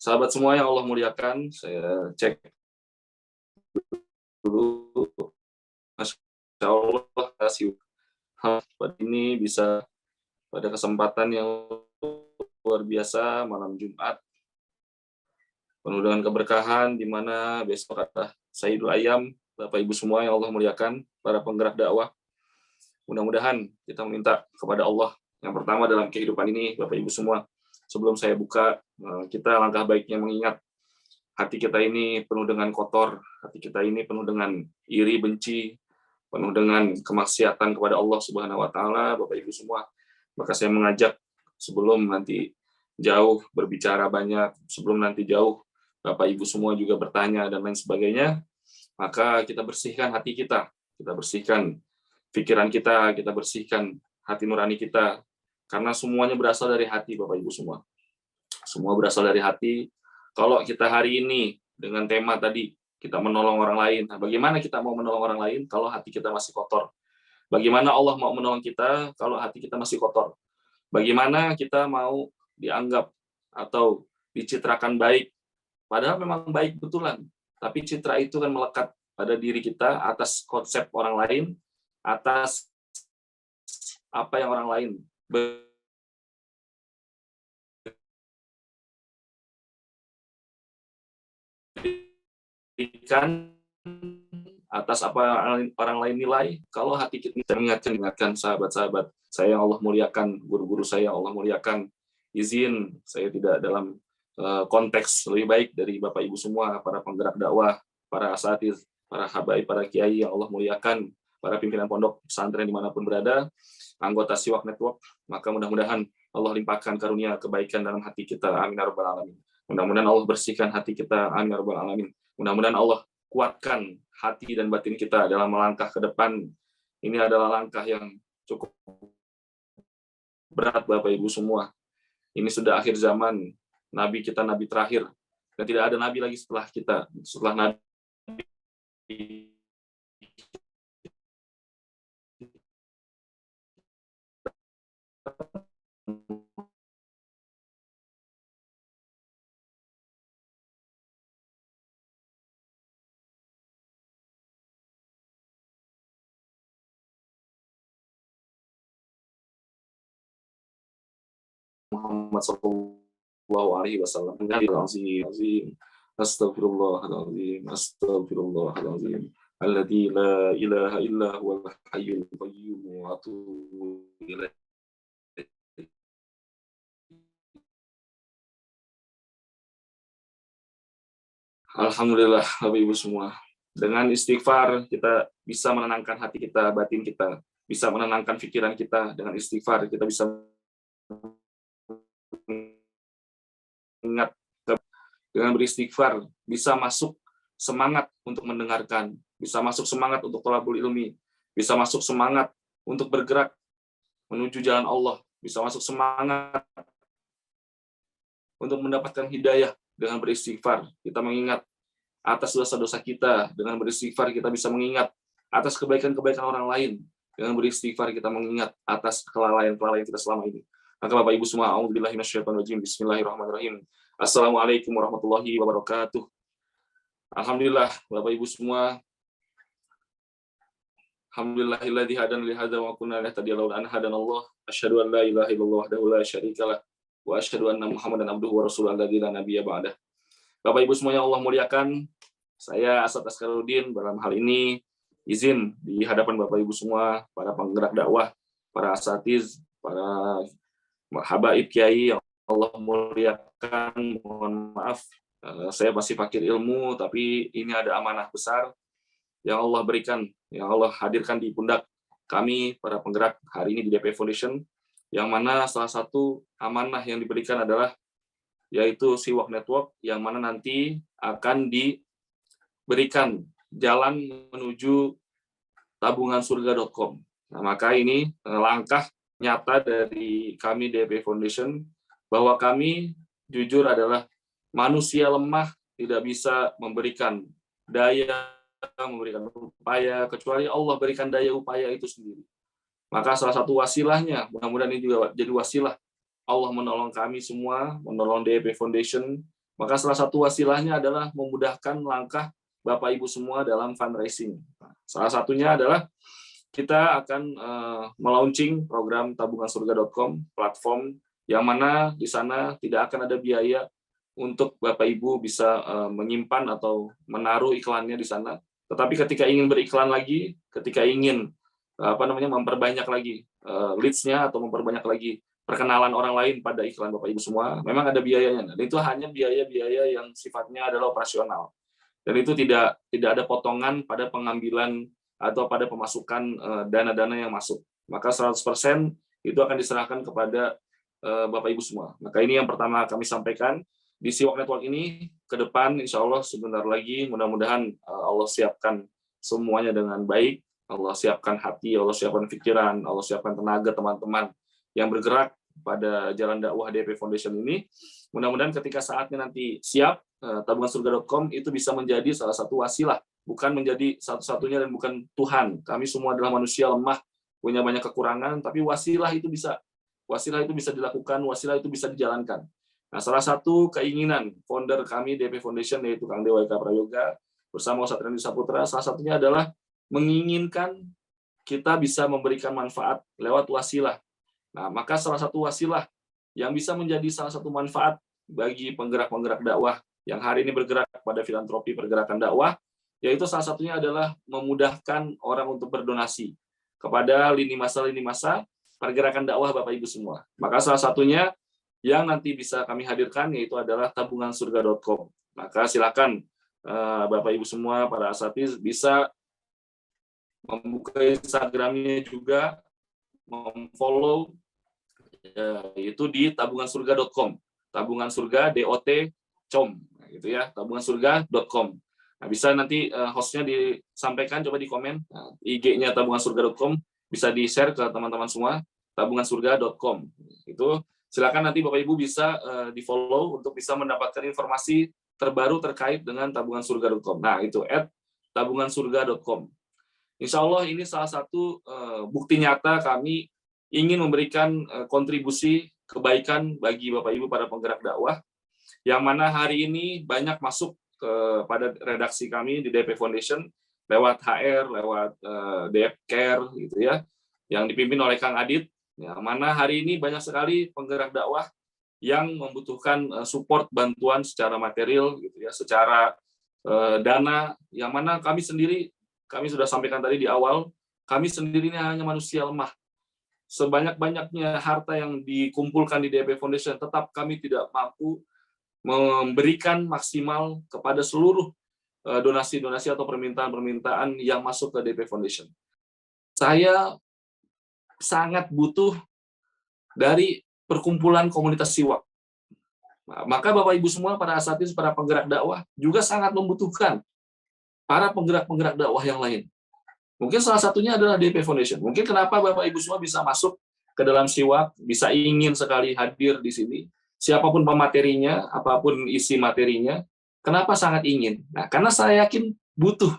Sahabat semua yang Allah muliakan, saya cek dulu. Masya Allah, kasih pada ini bisa pada kesempatan yang luar biasa malam Jumat, penuh dengan keberkahan, di mana besok adalah Sayyidul Ayyam. Bapak Ibu semua yang Allah muliakan, para penggerak dakwah, mudah-mudahan kita meminta kepada Allah yang pertama dalam kehidupan ini, Bapak Ibu semua, sebelum saya buka, kita langkah baiknya mengingat hati kita ini penuh dengan kotor, hati kita ini penuh dengan iri, benci, penuh dengan kemaksiatan kepada Allah Subhanahu wa taala, Bapak Ibu semua. Maka saya mengajak sebelum nanti jauh berbicara banyak, sebelum nanti jauh Bapak Ibu semua juga bertanya dan lain sebagainya, maka kita bersihkan hati kita bersihkan pikiran kita bersihkan hati nurani kita, karena semuanya berasal dari hati, Bapak Ibu semua. Semua berasal dari hati. Kalau kita hari ini dengan tema tadi, kita menolong orang lain. Nah, bagaimana kita mau menolong orang lain kalau hati kita masih kotor? Bagaimana Allah mau menolong kita kalau hati kita masih kotor? Bagaimana kita mau dianggap atau dicitrakan baik? Padahal memang baik betulan. Tapi citra itu kan melekat pada diri kita atas konsep orang lain, atas apa yang orang lain berikan, atas apa orang lain nilai. Kalau hati kita mengingatkan sahabat-sahabat saya yang Allah muliakan, guru-guru saya yang Allah muliakan, izin saya tidak dalam konteks lebih baik dari Bapak Ibu semua, para penggerak dakwah, para asatidz, para habaib, para kiai yang Allah muliakan, para pimpinan pondok pesantren dimanapun berada, anggota Siwak Network, maka mudah-mudahan Allah limpahkan karunia kebaikan dalam hati kita, amin ya rabbal alamin. Mudah-mudahan Allah bersihkan hati kita, amin ya rabbal alamin. Mudah-mudahan Allah kuatkan hati dan batin kita dalam melangkah ke depan. Ini adalah langkah yang cukup berat, Bapak Ibu semua. Ini sudah akhir zaman, Nabi kita Nabi terakhir, dan tidak ada Nabi lagi setelah kita, setelah Nabi Muhammad sallallahu alaihi wasallam. Astagfirullahaladzim, astagfirullahaladzim. Alladzi la ilaha illa huwal hayyul qayyum wa atubu ilaih. Alhamdulillah, Bapak Ibu semua. Dengan istighfar kita bisa menenangkan hati kita, batin kita, bisa menenangkan pikiran kita. Dengan istighfar kita bisa ingat, dengan beristighfar bisa masuk semangat untuk mendengarkan, bisa masuk semangat untuk thalabul ilmi, bisa masuk semangat untuk bergerak menuju jalan Allah, bisa masuk semangat untuk mendapatkan hidayah. Dengan beristighfar kita mengingat atas dosa-dosa kita, dengan beristighfar kita bisa mengingat atas kebaikan-kebaikan orang lain, dengan beristighfar kita mengingat atas kelalaian-kelalaian kita selama ini. Maka Bapak Ibu semua, a'udzubillahi minasyaitonirrajim, bismillahirrahmanirrahim. Assalamualaikum warahmatullahi wabarakatuh. Alhamdulillah, Bapak Ibu semua. Alhamdulillahilladzi hadana li hadza wa kunna linahtadiya laula an hadanallah. Asyhadu an la ilaha illallah wahdahu la syarikalah wa asyhadu anna Muhammadan abduhu wa rasuluhu alladzi la nabiyya ba'dah. Bapak Ibu semuanya Allah muliakan, saya Asad Askarudin dalam hal ini izin di hadapan Bapak Ibu semua, para penggerak dakwah, para asatidz, para habaib kiai yang Allah muliakan, mohon maaf, saya masih fakir ilmu, tapi ini ada amanah besar yang Allah berikan, yang Allah hadirkan di pundak kami, para penggerak hari ini di DP Foundation, yang mana salah satu amanah yang diberikan adalah yaitu Siwak Network, yang mana nanti akan diberikan jalan menuju tabungansurga.com. Nah, maka ini langkah nyata dari kami DP Foundation, bahwa kami jujur adalah manusia lemah, tidak bisa memberikan daya, memberikan upaya, kecuali Allah berikan daya upaya itu sendiri. Maka salah satu wasilahnya, mudah-mudahan ini juga jadi wasilah Allah menolong kami semua, menolong DP Foundation, Maka salah satu wasilahnya adalah memudahkan langkah Bapak Ibu semua dalam fundraising. Salah satunya adalah kita akan melaunching program tabungansurga.com, platform yang mana di sana tidak akan ada biaya untuk Bapak Ibu bisa menyimpan atau menaruh iklannya di sana. Tetapi ketika ingin beriklan lagi, ketika ingin memperbanyak lagi leads-nya atau memperbanyak lagi perkenalan orang lain pada iklan Bapak Ibu semua, memang ada biayanya. Dan itu hanya biaya-biaya yang sifatnya adalah operasional. Dan itu tidak ada potongan pada pengambilan atau pada pemasukan dana-dana yang masuk. Maka 100% itu akan diserahkan kepada Bapak Ibu semua. Maka ini yang pertama kami sampaikan di Siwak Network ini. Ke depan insya Allah sebentar lagi mudah-mudahan Allah siapkan semuanya dengan baik. Allah siapkan hati, Allah siapkan pikiran, Allah siapkan tenaga teman-teman yang bergerak pada jalan dakwah DP Foundation ini. Mudah-mudahan ketika saatnya nanti siap, tabungansurga.com itu bisa menjadi salah satu wasilah, bukan menjadi satu-satunya dan bukan Tuhan. Kami semua adalah manusia lemah, punya banyak kekurangan, tapi wasilah itu bisa dilakukan, wasilah itu bisa dijalankan. Nah, salah satu keinginan founder kami DP Foundation yaitu Kang Dewa Eka Prayoga bersama Ustadz Randy Saputra, salah satunya adalah menginginkan kita bisa memberikan manfaat lewat wasilah. Nah, maka salah satu wasilah yang bisa menjadi salah satu manfaat bagi penggerak-penggerak dakwah yang hari ini bergerak pada filantropi pergerakan dakwah, yaitu salah satunya adalah memudahkan orang untuk berdonasi kepada lini masa pergerakan dakwah Bapak Ibu semua. Maka salah satunya yang nanti bisa kami hadirkan yaitu adalah tabungansurga.com. Maka silakan Bapak Ibu semua, para asatiz bisa membuka Instagramnya juga, memfollow itu di tabungansurga.com, tabungansurga.com, gitu ya, tabungansurga.com. Nah, bisa nanti hostnya disampaikan, coba di komen, IG-nya tabungansurga.com, bisa di-share ke teman-teman semua, tabungansurga.com. Itu silakan nanti Bapak Ibu bisa di-follow untuk bisa mendapatkan informasi terbaru terkait dengan tabungansurga.com. Nah, itu @tabungansurga.com. Insya Allah ini salah satu bukti nyata kami ingin memberikan kontribusi kebaikan bagi Bapak Ibu para penggerak dakwah, yang mana hari ini banyak masuk pada redaksi kami di DP Foundation lewat HR, lewat DF Care, gitu ya, yang dipimpin oleh Kang Adit, yang mana hari ini banyak sekali penggerak dakwah yang membutuhkan support bantuan secara material, gitu ya, secara dana, yang mana kami sudah sampaikan tadi di awal, kami sendiri ini hanya manusia lemah. Sebanyak-banyaknya harta yang dikumpulkan di DP Foundation, tetap kami tidak mampu memberikan maksimal kepada seluruh donasi-donasi atau permintaan-permintaan yang masuk ke DP Foundation. Saya sangat butuh dari perkumpulan komunitas Siwak. Maka Bapak Ibu semua, para asatiz, para penggerak dakwah juga sangat membutuhkan para penggerak-penggerak dakwah yang lain. Mungkin salah satunya adalah DP Foundation. Mungkin kenapa Bapak Ibu semua bisa masuk ke dalam Siwak, bisa ingin sekali hadir di sini, siapapun pematerinya, apapun isi materinya, kenapa sangat ingin? Nah, karena saya yakin butuh.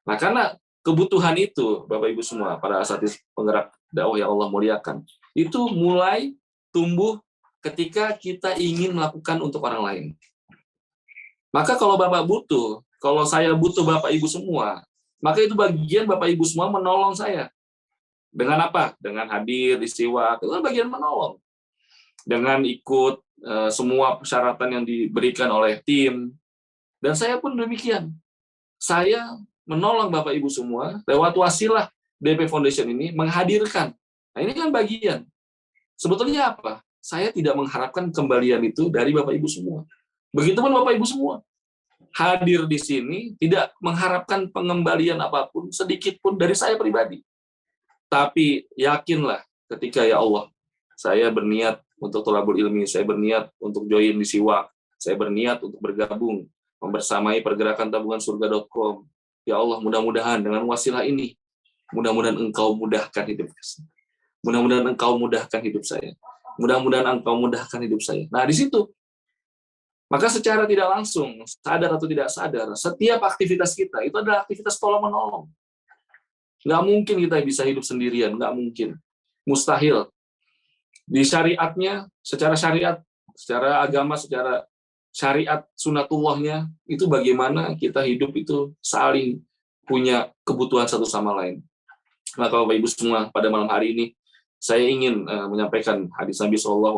Nah, karena kebutuhan itu, Bapak Ibu semua, para asatiz penggerak dakwah yang Allah muliakan, itu mulai tumbuh ketika kita ingin melakukan untuk orang lain. Maka kalau Bapak butuh, kalau saya butuh Bapak Ibu semua, maka itu bagian Bapak Ibu semua menolong saya. Dengan apa? Dengan hadir di Siwak, itu bagian menolong. Dengan ikut semua persyaratan yang diberikan oleh tim. Dan saya pun demikian. Saya menolong Bapak Ibu semua lewat wasilah DP Foundation ini menghadirkan. Nah, ini kan bagian. Sebetulnya apa? Saya tidak mengharapkan kembalian itu dari Bapak Ibu semua. Begitupun Bapak Ibu semua. Hadir di sini tidak mengharapkan pengembalian apapun sedikit pun dari saya pribadi. Tapi yakinlah ketika ya Allah, saya berniat untuk thalabul ilmi, saya berniat untuk join di Siwak, saya berniat untuk bergabung membersamai pergerakan tabungansurga.com. Ya Allah, mudah-mudahan dengan wasilah ini, mudah-mudahan Engkau mudahkan hidup saya. Mudah-mudahan Engkau mudahkan hidup saya. Mudah-mudahan Engkau mudahkan hidup saya. Nah, di situ maka secara tidak langsung, sadar atau tidak sadar, setiap aktivitas kita itu adalah aktivitas tolong-menolong. Nggak mungkin kita bisa hidup sendirian, nggak mungkin. Mustahil. Di syariatnya, secara syariat, secara agama, secara syariat sunatullahnya, itu bagaimana kita hidup itu saling punya kebutuhan satu sama lain. Maka Bapak Ibu semua, pada malam hari ini saya ingin menyampaikan hadis Nabi SAW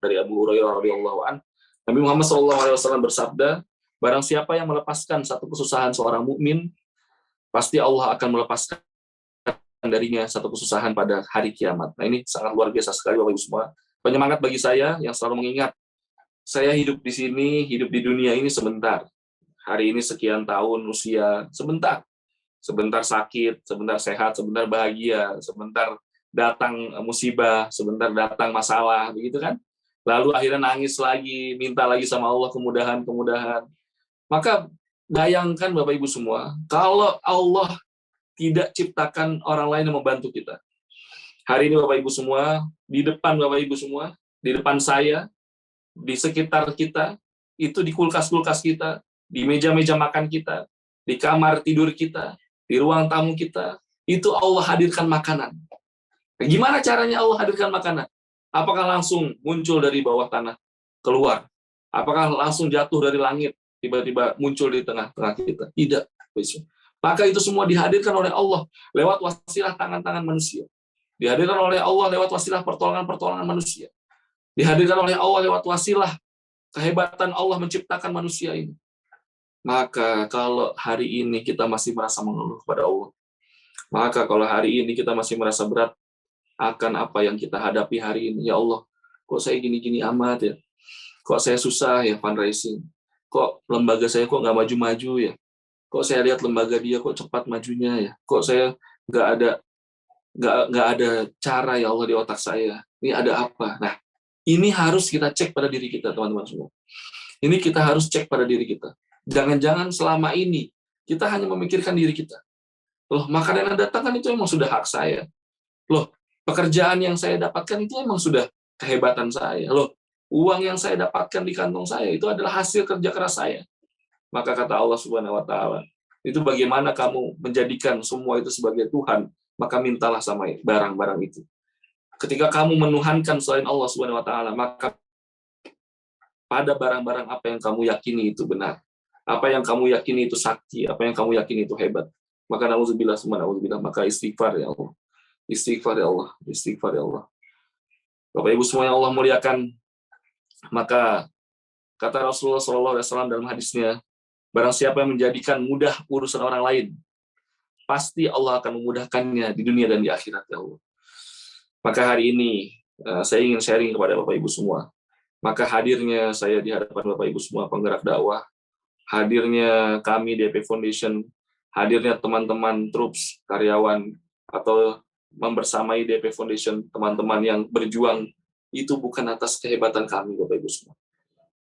dari Abu Hurairah radhiyallahu an. Nabi Muhammad SAW bersabda, barang siapa yang melepaskan satu kesusahan seorang mukmin, pasti Allah akan melepaskan darinya satu kesusahan pada hari kiamat. Nah, ini sangat luar biasa sekali Bapak Ibu semua. Penyemangat bagi saya yang selalu mengingat, saya hidup di sini, hidup di dunia ini sebentar. Hari ini sekian tahun usia, sebentar. Sebentar sakit, sebentar sehat, sebentar bahagia, sebentar datang musibah, sebentar datang masalah, begitu kan? Lalu akhirnya nangis lagi, minta lagi sama Allah kemudahan-kemudahan. Maka bayangkan Bapak Ibu semua, kalau Allah tidak ciptakan orang lain yang membantu kita. Hari ini Bapak Ibu semua, di depan Bapak Ibu semua, di depan saya, di sekitar kita, itu di kulkas-kulkas kita, di meja-meja makan kita, di kamar tidur kita, di ruang tamu kita, itu Allah hadirkan makanan. Gimana caranya Allah hadirkan makanan? Apakah langsung muncul dari bawah tanah, keluar? Apakah langsung jatuh dari langit, tiba-tiba muncul di tengah-tengah kita? Tidak. Maka itu semua dihadirkan oleh Allah lewat wasilah tangan-tangan manusia. Dihadirkan oleh Allah lewat wasilah pertolongan-pertolongan manusia. Dihadirkan oleh Allah lewat wasilah kehebatan Allah menciptakan manusia ini. Maka kalau hari ini kita masih merasa mengeluh kepada Allah, maka kalau hari ini kita masih merasa berat akan apa yang kita hadapi hari ini, ya Allah, kok saya gini-gini amat ya, kok saya susah ya fundraising, kok lembaga saya kok nggak maju-maju ya, kok saya lihat lembaga dia kok cepat majunya ya, kok saya nggak ada cara ya Allah di otak saya, ini ada apa? Nah, ini harus kita cek pada diri kita, teman-teman semua. Ini kita harus cek pada diri kita. Jangan-jangan selama ini kita hanya memikirkan diri kita. Loh, makanan yang datang kan itu emang sudah hak saya. Loh, pekerjaan yang saya dapatkan itu emang sudah kehebatan saya. Loh, uang yang saya dapatkan di kantong saya itu adalah hasil kerja keras saya. Maka kata Allah Subhanahu wa taala, itu bagaimana kamu menjadikan semua itu sebagai Tuhan, maka mintalah sama barang-barang itu. Ketika kamu menuhankan selain Allah Subhanahu wa taala, maka pada barang-barang apa yang kamu yakini itu benar, apa yang kamu yakini itu sakti, apa yang kamu yakini itu hebat, maka nauzubillah summa nauzubillah, maka istighfar ya Allah. Istighfar ya Allah, istighfar ya Allah. Bapak Ibu semua yang Allah muliakan, maka kata Rasulullah SAW dalam hadisnya, barang siapa yang menjadikan mudah urusan orang lain, pasti Allah akan memudahkannya di dunia dan di akhirat ya Allah. Maka hari ini saya ingin sharing kepada Bapak Ibu semua. Maka hadirnya saya di hadapan Bapak Ibu semua penggerak dakwah, hadirnya kami DP Foundation, hadirnya teman-teman troops, karyawan, atau membersamai DP Foundation, teman-teman yang berjuang, itu bukan atas kehebatan kami, Bapak Ibu semua.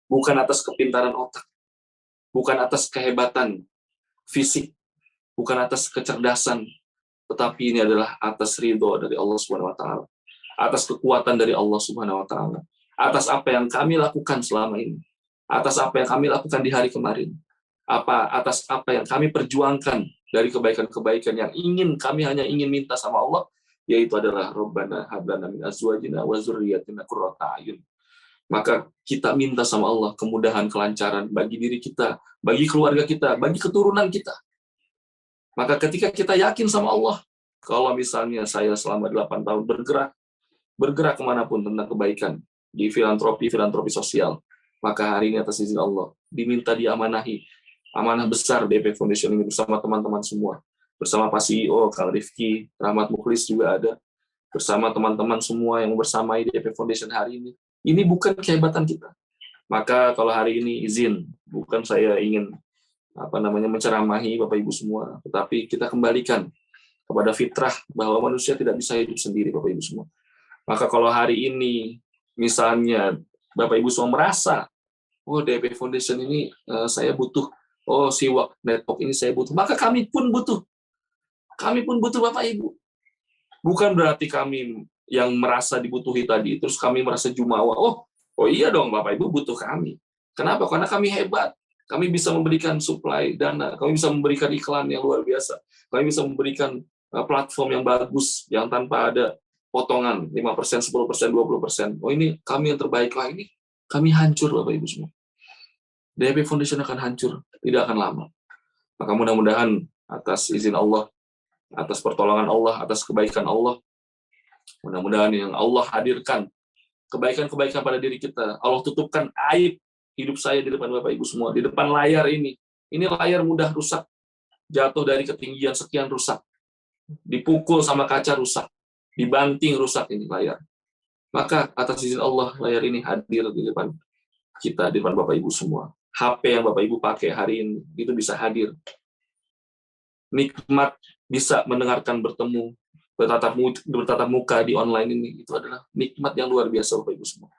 Bukan atas kepintaran otak, bukan atas kehebatan fisik, bukan atas kecerdasan, tetapi ini adalah atas ridho dari Allah Subhanahu wa taala, atas kekuatan dari Allah Subhanahu wa taala, atas apa yang kami lakukan selama ini, atas apa yang kami lakukan di hari kemarin, atas apa yang kami perjuangkan dari kebaikan-kebaikan yang kami hanya ingin minta sama Allah, yaitu adalah Rabbana hab lana min azwajina wa dzurriyyatina qurrata a'yun. Maka kita minta sama Allah kemudahan, kelancaran bagi diri kita, bagi keluarga kita, bagi keturunan kita. Maka ketika kita yakin sama Allah, kalau misalnya saya selama 8 tahun bergerak kemanapun tentang kebaikan, di filantropi sosial, maka hari ini atas izin Allah, diminta diamanahi, amanah besar DP Foundation ini bersama teman-teman semua, bersama Pak CEO, Kang Rifki, Rahmat Mukhlis juga ada, bersama teman-teman semua yang bersamai DP Foundation hari ini. Ini bukan kehebatan kita. Maka kalau hari ini izin, bukan saya ingin menceramahi Bapak Ibu semua, tetapi kita kembalikan kepada fitrah bahwa manusia tidak bisa hidup sendiri, Bapak Ibu semua. Maka kalau hari ini misalnya Bapak Ibu semua merasa, oh DP Foundation ini saya butuh, oh Siwak Network ini saya butuh, maka kami pun butuh Bapak Ibu. Bukan berarti kami yang merasa dibutuhi tadi, terus kami merasa jumawa, oh iya dong Bapak Ibu butuh kami. Kenapa? Karena kami hebat, kami bisa memberikan supply dana, kami bisa memberikan iklan yang luar biasa, kami bisa memberikan platform yang bagus, yang tanpa ada potongan 5%, 10%, 20%. Oh ini kami yang terbaik lah, ini kami hancur Bapak Ibu semua. DHP Foundation akan hancur, tidak akan lama. Maka mudah-mudahan atas izin Allah, atas pertolongan Allah, atas kebaikan Allah, mudah-mudahan yang Allah hadirkan kebaikan-kebaikan pada diri kita. Allah tutupkan aib hidup saya di depan Bapak Ibu semua, di depan layar ini. Ini layar mudah rusak, jatuh dari ketinggian sekian rusak, dipukul sama kaca rusak, dibanting rusak ini layar. Maka atas izin Allah, layar ini hadir di depan kita, di depan Bapak Ibu semua. HP yang Bapak Ibu pakai hari ini, itu bisa hadir. Nikmat bisa mendengarkan bertemu, bertatap muka di online ini, itu adalah nikmat yang luar biasa Bapak Ibu semua.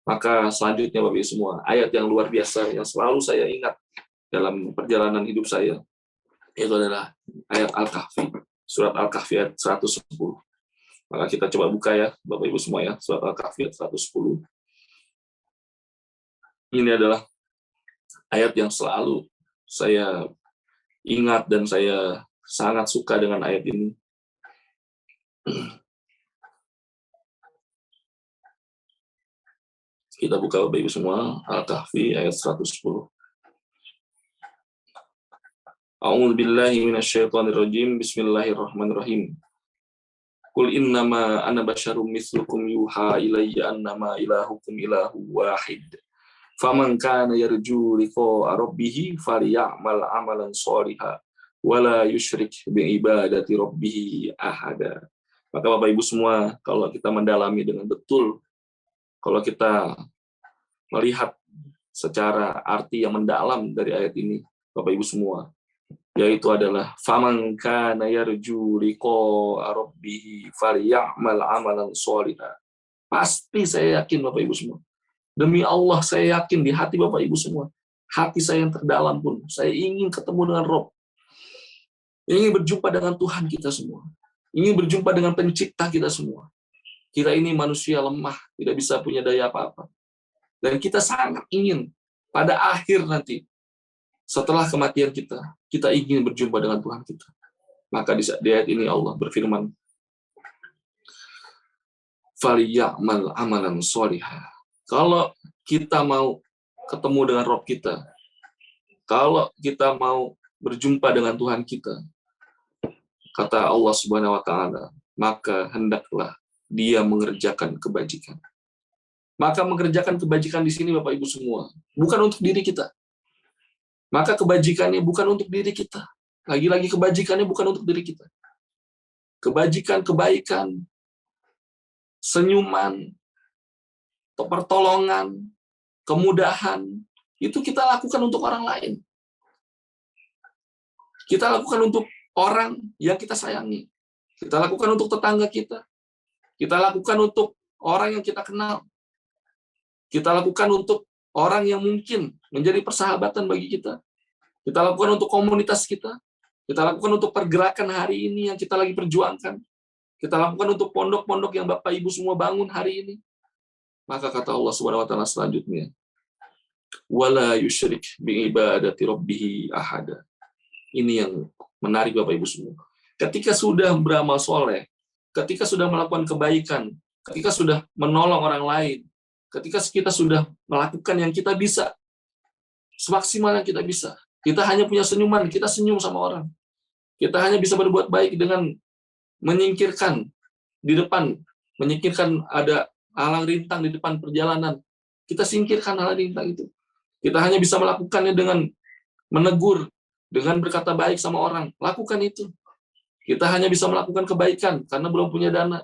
Maka selanjutnya Bapak Ibu semua, ayat yang luar biasa yang selalu saya ingat dalam perjalanan hidup saya, itu adalah ayat Al-Kahfi, surat Al-Kahfi ayat 110. Maka kita coba buka ya, Bapak Ibu semua ya, surat Al-Kahfi ayat 110. Ini adalah ayat yang selalu saya ingat dan saya sangat suka dengan ayat ini. Kita buka Bapak Ibu semua, Al-Kahfi ayat 110. A'udzu billahi minasyaitonir rajim. Bismillahirrahmanirrahim. Qul innama ana basyarum mislukum yuha ilayya annama ilahukum ilahu wahid. Faman kana yarju liqa'a rabbih falyamal amalan shalihan wala yusyrik bi ibadati rabbih ahada. Maka Bapak Ibu semua, kalau kita mendalami dengan betul, kalau kita melihat secara arti yang mendalam dari ayat ini, Bapak Ibu semua, yaitu adalah faman kana yarju liqa'a rabbih falyamal amalan shalihan. Pasti saya yakin Bapak Ibu semua, demi Allah saya yakin di hati Bapak Ibu semua, hati saya yang terdalam pun, saya ingin ketemu dengan Rob, ingin berjumpa dengan Tuhan kita semua, ingin berjumpa dengan pencipta kita semua. Kita ini manusia lemah, tidak bisa punya daya apa-apa. Dan kita sangat ingin pada akhir nanti, setelah kematian kita ingin berjumpa dengan Tuhan kita. Maka di ayat ini Allah berfirman, "Falyamal amalan sholihah." Kalau kita mau ketemu dengan Rob kita, kalau kita mau berjumpa dengan Tuhan kita, kata Allah Subhanahu wa taala, maka hendaklah dia mengerjakan kebajikan. Maka mengerjakan kebajikan di sini Bapak Ibu semua, bukan untuk diri kita. Maka kebajikannya bukan untuk diri kita. Lagi-lagi kebajikannya bukan untuk diri kita. Kebajikan, kebaikan, senyuman, pertolongan, kemudahan, itu kita lakukan untuk orang lain. Kita lakukan untuk orang yang kita sayangi. Kita lakukan untuk tetangga kita. Kita lakukan untuk orang yang kita kenal. Kita lakukan untuk orang yang mungkin menjadi persahabatan bagi kita. Kita lakukan untuk komunitas kita. Kita lakukan untuk pergerakan hari ini yang kita lagi perjuangkan. Kita lakukan untuk pondok-pondok yang Bapak Ibu semua bangun hari ini. Maka kata Allah Subhanahu wa taala selanjutnya, wala yusyrik bi ibadati rabbih ahada. Ini yang menarik Bapak Ibu semua. Ketika sudah beramal soleh, ketika sudah melakukan kebaikan, ketika sudah menolong orang lain, ketika kita sudah melakukan yang kita bisa, semaksimal yang kita bisa, kita hanya punya senyuman, kita senyum sama orang. Kita hanya bisa berbuat baik dengan menyingkirkan di depan, menyingkirkan ada halang rintang di depan perjalanan. Kita singkirkan halang rintang itu. Kita hanya bisa melakukannya dengan menegur, dengan berkata baik sama orang. Lakukan itu. Kita hanya bisa melakukan kebaikan karena belum punya dana.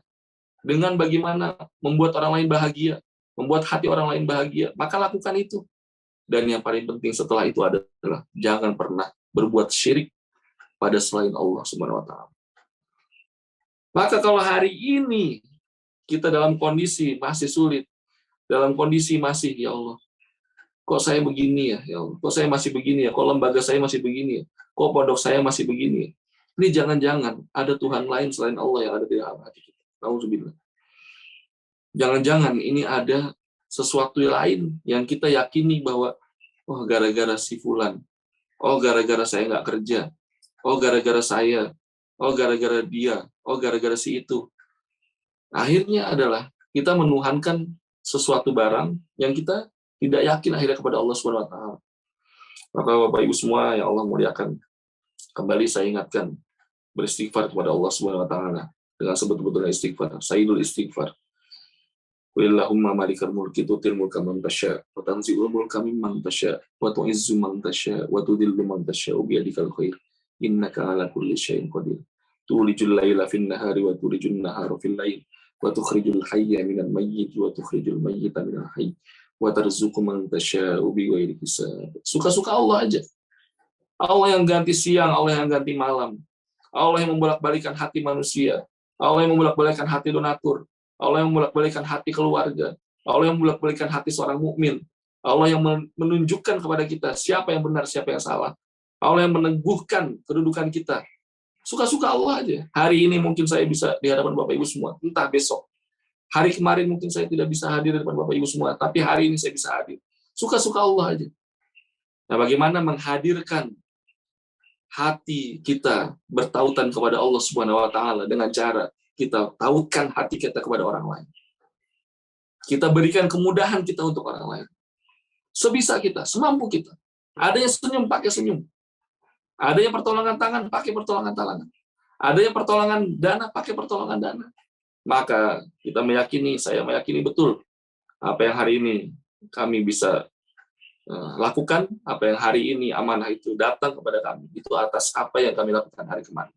Dengan bagaimana membuat orang lain bahagia, membuat hati orang lain bahagia, maka lakukan itu. Dan yang paling penting setelah itu adalah jangan pernah berbuat syirik pada selain Allah Subhanahu wa taala. Maka kalau hari ini kita dalam kondisi masih sulit, dalam kondisi masih, ya Allah, kok saya begini ya, ya Allah, kok saya masih begini ya, kok lembaga saya masih begini ya, kok pondok saya masih begini ya. Ini jangan-jangan ada Tuhan lain selain Allah yang ada di dalam hati kita. Nauzubillah. Jangan-jangan ini ada sesuatu lain yang kita yakini bahwa, oh gara-gara si fulan, oh gara-gara saya nggak kerja, oh gara-gara saya, oh gara-gara dia, oh gara-gara si itu. Akhirnya adalah kita menuhankan sesuatu barang yang kita tidak yakin akhirnya kepada Allah Subhanahu wa taala. Maka Bapak Ibu semua yang Allah muliakan, kembali saya ingatkan, beristighfar kepada Allah Subhanahu wa taala dengan sebetul-betulnya istighfar, sayyidul istighfar. Qulillahumma malikal mulki tu'til mulka man tasya wa tanzi'ul mulka mimman tasya wa tu'izzu man tasya wa tudhillu man tasya bi yadikal khair innaka 'ala kulli syai'in qadir. Tulijul laila fin nahari wa tulijun nahara fil lail wa tukhrijul hayya minal mayyit wa tukhrijul mayyita minal hayy wa tarzuqu man tasya'u bi ghairi hisab. Suka-suka Allah aja. Allah yang ganti siang, Allah yang ganti malam. Allah yang membolak-balikan hati manusia. Allah yang membolak-balikan hati donatur. Allah yang membolak-balikan hati keluarga. Allah yang membolak-balikan hati seorang mukmin. Allah yang menunjukkan kepada kita siapa yang benar, siapa yang salah. Allah yang meneguhkan kedudukan kita. Suka-suka Allah aja. Hari ini mungkin saya bisa di hadapan Bapak Ibu semua. Entah besok. Hari kemarin mungkin saya tidak bisa hadir di hadapan Bapak Ibu semua. Tapi hari ini saya bisa hadir. Suka-suka Allah aja. Nah, bagaimana menghadirkan hati kita bertautan kepada Allah Subhanahu wa taala dengan cara kita tautkan hati kita kepada orang lain. Kita berikan kemudahan kita untuk orang lain. Sebisa kita, semampu kita. Ada yang senyum, pakai senyum. Ada yang pertolongan tangan, pakai pertolongan tangan. Ada yang pertolongan dana, pakai pertolongan dana. Maka kita meyakini, saya meyakini betul apa yang hari ini kami bisa lakukan, apa yang hari ini amanah itu datang kepada kami, itu atas apa yang kami lakukan hari kemarin.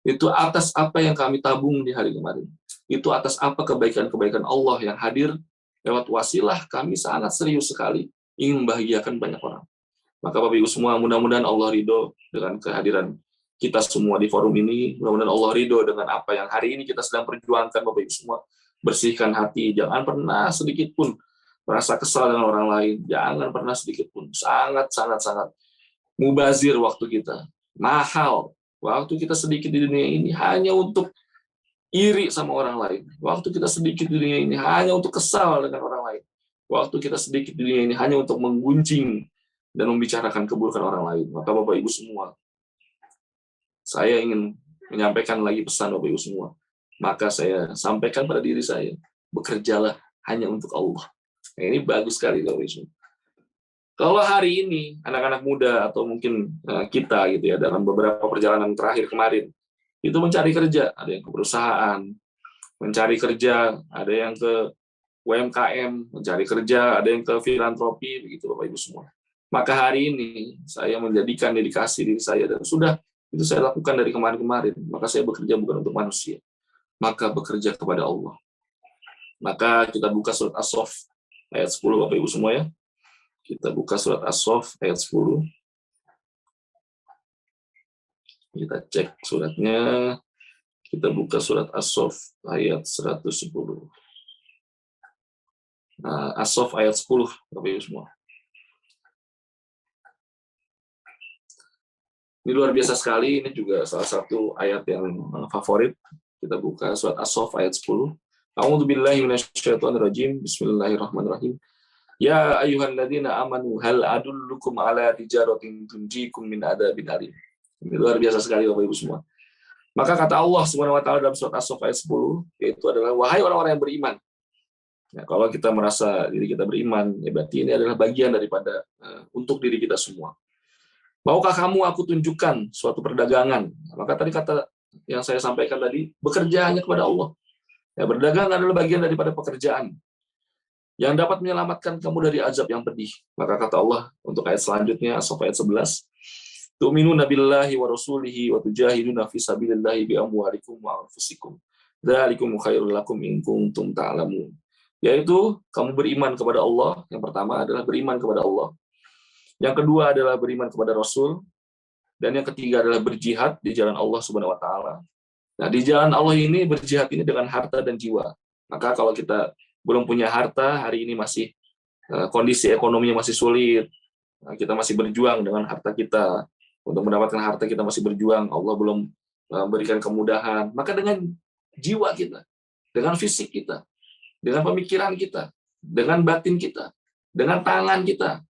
Itu atas apa yang kami tabung di hari kemarin. Itu atas apa kebaikan-kebaikan Allah yang hadir lewat wasilah kami sangat serius sekali ingin membahagiakan banyak orang. Maka Bapak Ibu semua, mudah-mudahan Allah ridho dengan kehadiran kita semua di forum ini. Mudah-mudahan Allah ridho dengan apa yang hari ini kita sedang perjuangkan, Bapak Ibu semua. Bersihkan hati, jangan pernah sedikit pun merasa kesal dengan orang lain. Jangan pernah sedikit pun. Sangat mubazir waktu kita. Mahal. Waktu kita sedikit di dunia ini hanya untuk iri sama orang lain. Waktu kita sedikit di dunia ini hanya untuk kesal dengan orang lain. Waktu kita sedikit di dunia ini hanya untuk menggunjing dan membicarakan keburukan orang lain. Maka Bapak Ibu semua, saya ingin menyampaikan lagi pesan Bapak Ibu semua. Maka saya sampaikan pada diri saya, bekerjalah hanya untuk Allah. Nah, ini bagus sekali Bapak Ibu semua. Kalau hari ini anak-anak muda atau mungkin kita gitu ya dalam beberapa perjalanan terakhir kemarin itu mencari kerja, ada yang ke perusahaan, mencari kerja, ada yang ke UMKM, mencari kerja, ada yang ke filantropi, begitu Bapak Ibu semua. Maka hari ini saya menjadikan dedikasi diri saya dan sudah itu saya lakukan dari kemarin-kemarin. Maka saya bekerja bukan untuk manusia, maka bekerja kepada Allah. Maka kita buka surat As-Saff ayat 10 Bapak Ibu semua ya. Kita buka surat As-Saff ayat 10. Kita cek suratnya. Kita buka surat As-Saff ayat 110. Nah, As-Saff ayat 10, Bapak Ibu semua. Ini luar biasa sekali, ini juga salah satu ayat yang favorit. Kita buka surat As-Saff ayat 10. A'udzubillahi minasyaitonirrajim. Bismillahirrahmanirrahim. Ya ayyuhalladzina amanu hal adullukum ala tijaratin tunjikum min adzabin alim. Ini luar biasa sekali Bapak Ibu semua. Maka kata Allah Subhanahu wa taala dalam surat As-Saff ayat 10, yaitu adalah wahai orang-orang yang beriman. Ya, kalau kita merasa diri kita beriman, ya berarti ini adalah bagian daripada untuk diri kita semua. Maukah kamu aku tunjukkan suatu perdagangan? Maka tadi kata yang saya sampaikan tadi, bekerja hanya kepada Allah. Ya, berdagang adalah bagian daripada pekerjaan yang dapat menyelamatkan kamu dari azab yang pedih. Maka kata Allah untuk ayat selanjutnya, As-Saff ayat 11, tu'minuna billahi wa rasulihi wa tujahiduna fi sabilillahi bi amwalikum wa anfusikum. Dzalikum khairul lakum in kuntum ta'lamun. Yaitu kamu beriman kepada Allah. Yang pertama adalah beriman kepada Allah. Yang kedua adalah beriman kepada Rasul. Dan yang ketiga adalah berjihad di jalan Allah Subhanahu wa taala. Nah, di jalan Allah ini berjihad ini dengan harta dan jiwa. Maka kalau kita belum punya harta, hari ini masih kondisi ekonominya masih sulit, kita masih berjuang dengan harta kita, untuk mendapatkan harta kita masih berjuang, Allah belum berikan kemudahan, maka dengan jiwa kita, dengan fisik kita, dengan pemikiran kita, dengan batin kita, dengan tangan kita,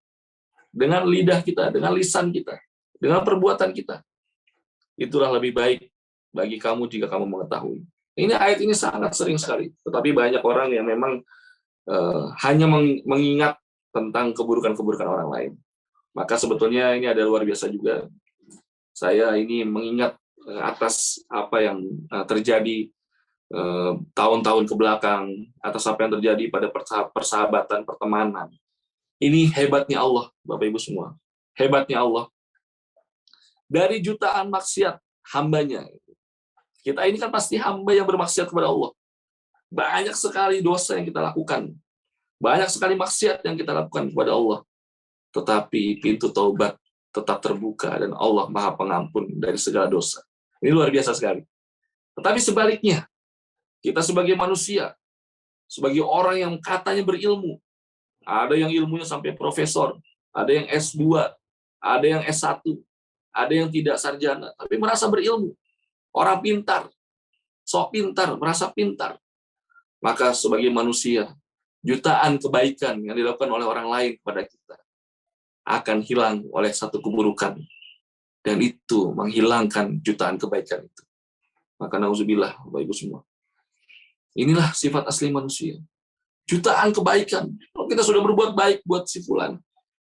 dengan lidah kita, dengan lisan kita, dengan perbuatan kita, itulah lebih baik bagi kamu jika kamu mengetahui. Ini ayat ini sangat sering sekali, tetapi banyak orang yang memang hanya mengingat tentang keburukan-keburukan orang lain. Maka sebetulnya ini ada luar biasa juga. Saya ini mengingat atas apa yang terjadi tahun-tahun ke belakang, atas apa yang terjadi pada persahabatan, pertemanan. Ini hebatnya Allah, Bapak Ibu semua. Hebatnya Allah. Dari jutaan maksiat hambanya. Kita ini kan pasti hamba yang bermaksiat kepada Allah. Banyak sekali dosa yang kita lakukan. Banyak sekali maksiat yang kita lakukan kepada Allah. Tetapi pintu taubat tetap terbuka dan Allah Maha Pengampun dari segala dosa. Ini luar biasa sekali. Tetapi sebaliknya, kita sebagai manusia, sebagai orang yang katanya berilmu, ada yang ilmunya sampai profesor, ada yang S2, ada yang S1, ada yang tidak sarjana, tapi merasa berilmu. Orang pintar, sok pintar, merasa pintar. Maka sebagai manusia, jutaan kebaikan yang dilakukan oleh orang lain kepada kita akan hilang oleh satu keburukan. Dan itu menghilangkan jutaan kebaikan itu. Maka nauzubillah, Bapak Ibu semua. Inilah sifat asli manusia. Jutaan kebaikan. Kalau kita sudah berbuat baik buat si fulan,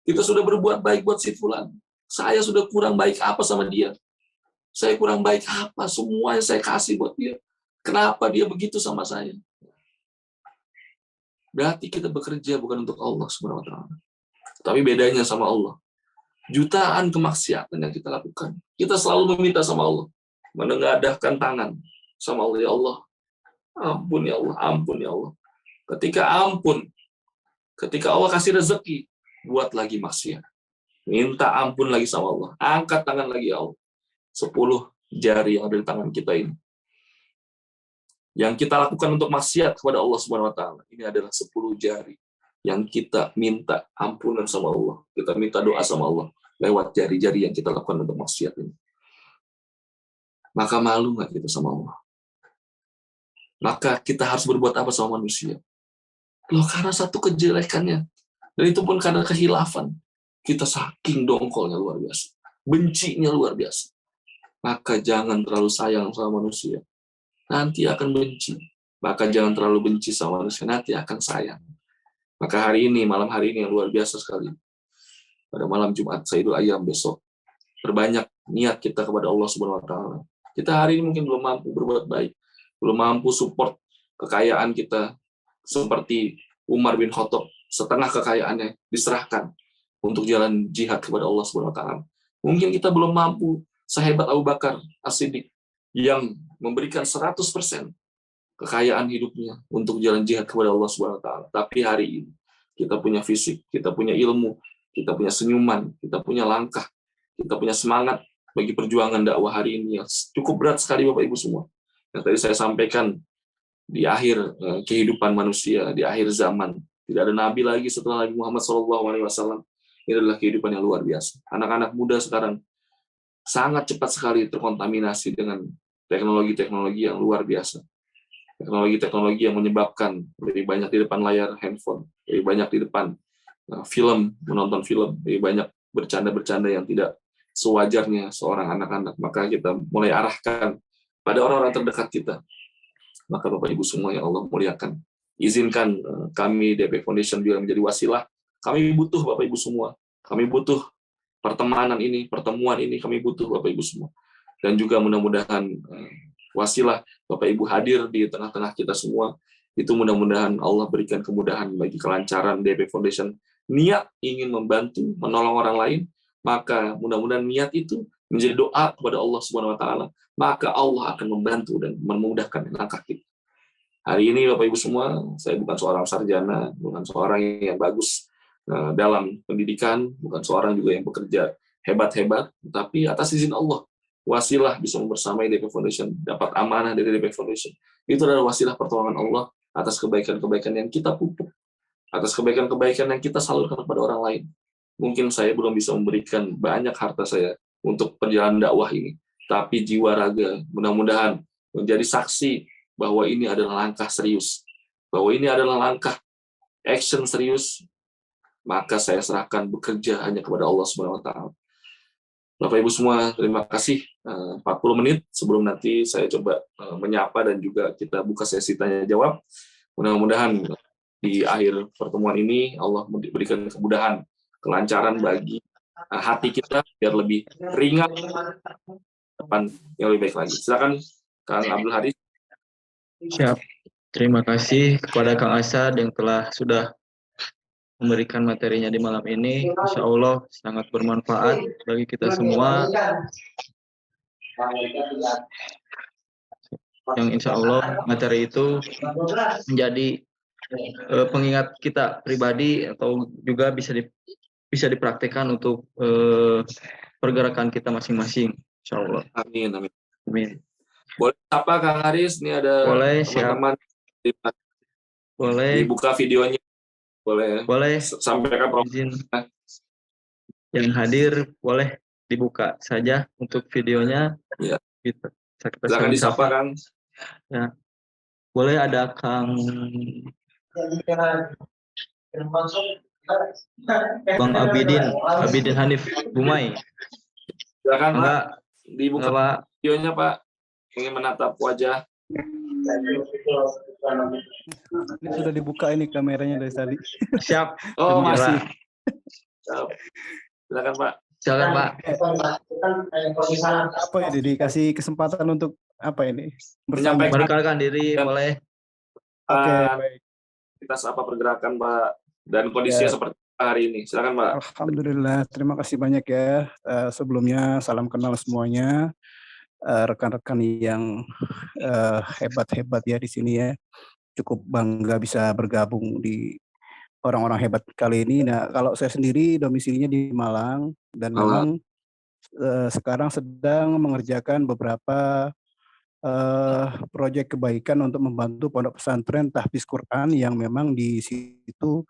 kita sudah berbuat baik buat si fulan, saya sudah kurang baik apa sama dia? Saya kurang baik apa? Semuanya saya kasih buat dia. Kenapa dia begitu sama saya? Berarti kita bekerja bukan untuk Allah Subhanahu wa taala. Tapi bedanya sama Allah. Jutaan kemaksiatan yang kita lakukan. Kita selalu meminta sama Allah. Menengadahkan tangan sama Allah. Ya Allah, ampun ya Allah, ampun ya Allah. Ketika Allah kasih rezeki, buat lagi maksiat. Minta ampun lagi sama Allah. Angkat tangan lagi ya Allah. 10 jari yang ada di tangan kita ini. Yang kita lakukan untuk maksiat kepada Allah Subhanahu wa taala. Ini adalah 10 jari yang kita minta ampunan sama Allah. Kita minta doa sama Allah lewat jari-jari yang kita lakukan untuk maksiat ini. Maka malu nggak kita sama Allah? Maka kita harus berbuat apa sama manusia? Loh, karena satu kejelekannya. Dan itu pun karena kehilafan. Kita saking dongkolnya luar biasa. Bencinya luar biasa. Maka jangan terlalu sayang sama manusia. Nanti akan benci. Maka jangan terlalu benci sama manusia. Nanti akan sayang. Maka malam hari ini yang luar biasa sekali. Pada malam Jumat Sayyidul Ayyam besok. Perbanyak niat kita kepada Allah Subhanahu wa taala. Kita hari ini mungkin belum mampu berbuat baik. Belum mampu support kekayaan kita. Seperti Umar bin Khattab. Setengah kekayaannya diserahkan untuk jalan jihad kepada Allah Subhanahu wa taala. Mungkin kita belum mampu sehebat Abu Bakar As-Siddiq yang memberikan 100% kekayaan hidupnya untuk jalan jihad kepada Allah Subhanahu wa taala. Tapi hari ini kita punya fisik, kita punya ilmu, kita punya senyuman, kita punya langkah, kita punya semangat bagi perjuangan dakwah hari ini yang cukup berat sekali Bapak Ibu semua. Yang tadi saya sampaikan di akhir kehidupan manusia, di akhir zaman, tidak ada nabi lagi setelah Nabi Muhammad SAW. Ini adalah kehidupan yang luar biasa. Anak-anak muda sekarang sangat cepat sekali terkontaminasi dengan teknologi-teknologi yang luar biasa. Teknologi-teknologi yang menyebabkan lebih banyak di depan layar handphone, lebih banyak di depan film, menonton film, lebih banyak bercanda-bercanda yang tidak sewajarnya seorang anak-anak. Maka kita mulai arahkan pada orang-orang terdekat kita. Maka Bapak Ibu semua yang Allah muliakan, izinkan kami DP Foundation juga menjadi wasilah. Kami butuh Bapak Ibu semua. Kami butuh pertemanan ini, pertemuan ini, kami butuh Bapak Ibu semua. Dan juga mudah-mudahan wasilah Bapak Ibu hadir di tengah-tengah kita semua. Itu mudah-mudahan Allah berikan kemudahan bagi kelancaran DP Foundation. Niat ingin membantu, menolong orang lain, maka mudah-mudahan niat itu menjadi doa kepada Allah Subhanahu wa taala, maka Allah akan membantu dan memudahkan langkah kita. Hari ini Bapak Ibu semua, saya bukan seorang sarjana, bukan seorang yang bagus dalam pendidikan, bukan seorang juga yang bekerja hebat-hebat, tapi atas izin Allah, wasilah bisa membersamai DP Foundation, dapat amanah dari DP Foundation. Itu adalah wasilah pertolongan Allah atas kebaikan-kebaikan yang kita pupuk, atas kebaikan-kebaikan yang kita salurkan kepada orang lain. Mungkin saya belum bisa memberikan banyak harta saya untuk perjalanan dakwah ini, tapi jiwa raga mudah-mudahan menjadi saksi bahwa ini adalah langkah serius, bahwa ini adalah langkah action serius. Maka saya serahkan bekerja hanya kepada Allah Subhanahu wa taala. Bapak Ibu semua, terima kasih. 40 menit sebelum nanti saya coba menyapa dan juga kita buka sesi tanya jawab. Mudah-mudahan di akhir pertemuan ini Allah memberikan kemudahan, kelancaran bagi hati kita biar lebih ringan depan yang lebih baik lagi. Silakan Kang Abdul Haris. Siap. Terima kasih kepada Kang Asad yang sudah memberikan materinya di malam ini. Insya Allah sangat bermanfaat bagi kita semua. Yang insya Allah materi itu menjadi pengingat kita pribadi atau juga bisa dipraktikkan untuk pergerakan kita masing-masing. Insya Allah. Amin, amin. Amin. Boleh apa Kang Haris? Ini ada teman-teman. Boleh. Dibuka videonya. Boleh. Sampaikan izin yang hadir boleh dibuka saja untuk videonya. Ya. Gitu. Silakan disapa Kang. Ya. Boleh ada Kang Bang Abidin Hanif Bumai. Silakan Pak. Dibuka Pak. Videonya Pak. Ingin menatap wajah. Ini sudah dibuka ini kameranya dari tadi. Siap. Oh, masih. Silakan Pak. Silakan Pak. Apa ini dikasih kesempatan untuk apa ini? Memperkenalkan diri boleh. Oke, baik. Kita apa pergerakan Pak dan kondisinya seperti hari ini. Silakan Pak. Alhamdulillah, terima kasih banyak ya. Sebelumnya salam kenal semuanya. Rekan-rekan yang hebat-hebat ya di sini ya. Cukup bangga bisa bergabung di orang-orang hebat kali ini. Nah, kalau saya sendiri domisilinya di Malang dan memang sekarang sedang mengerjakan beberapa proyek kebaikan untuk membantu pondok pesantren tahfiz Quran yang memang di situ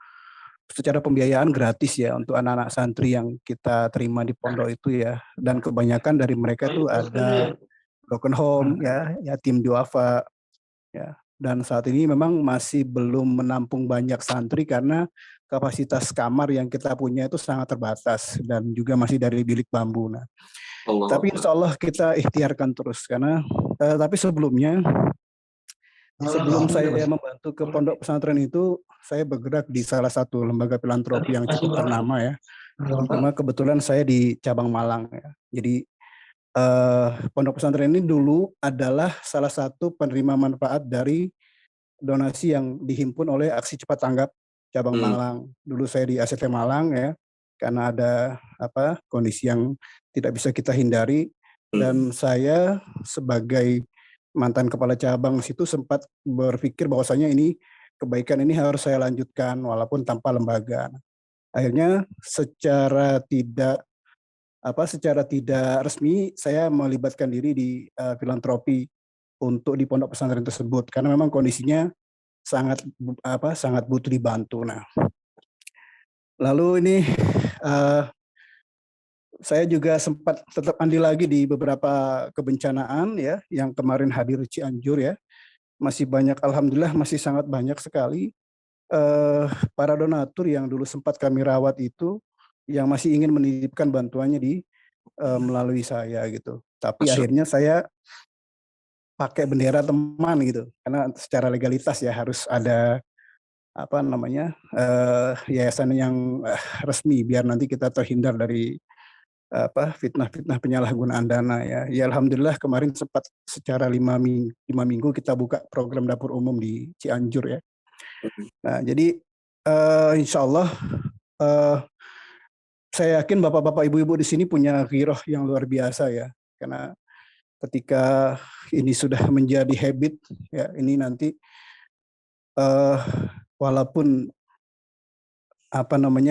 secara pembiayaan gratis ya untuk anak-anak santri yang kita terima di pondok itu ya, dan kebanyakan dari mereka tuh ada broken home ya, yatim duafa ya, dan saat ini memang masih belum menampung banyak santri karena kapasitas kamar yang kita punya itu sangat terbatas dan juga masih dari bilik bambu. Nah, tapi insya Allah kita ikhtiarkan terus karena tapi sebelum saya membantu ke pondok pesantren itu, saya bergerak di salah satu lembaga filantropi yang cukup ternama ya. Cuma kebetulan saya di cabang Malang ya. Jadi pondok pesantren ini dulu adalah salah satu penerima manfaat dari donasi yang dihimpun oleh Aksi Cepat Tanggap cabang Malang. Dulu saya di ACT Malang ya, karena ada kondisi yang tidak bisa kita hindari, dan saya sebagai mantan kepala cabang situ sempat berpikir bahwasanya ini kebaikan ini harus saya lanjutkan walaupun tanpa lembaga. Akhirnya secara tidak resmi saya melibatkan diri di filantropi untuk di pondok pesantren tersebut karena memang kondisinya sangat butuh dibantu. Nah, lalu ini saya juga sempat tetap andil lagi di beberapa kebencanaan ya, yang kemarin hadir di Cianjur ya. Masih banyak, alhamdulillah masih sangat banyak sekali para donatur yang dulu sempat kami rawat itu yang masih ingin menitipkan bantuannya di melalui saya gitu. Tapi akhirnya saya pakai bendera teman gitu, karena secara legalitas ya harus ada yayasan yang resmi biar nanti kita terhindar dari fitnah-fitnah penyalahgunaan dana ya. Ya alhamdulillah kemarin sempat secara 5 minggu kita buka program dapur umum di Cianjur ya. Nah, jadi insya Allah saya yakin bapak-bapak ibu-ibu di sini punya ghiroh yang luar biasa ya. Karena ketika ini sudah menjadi habit ya, ini nanti walaupun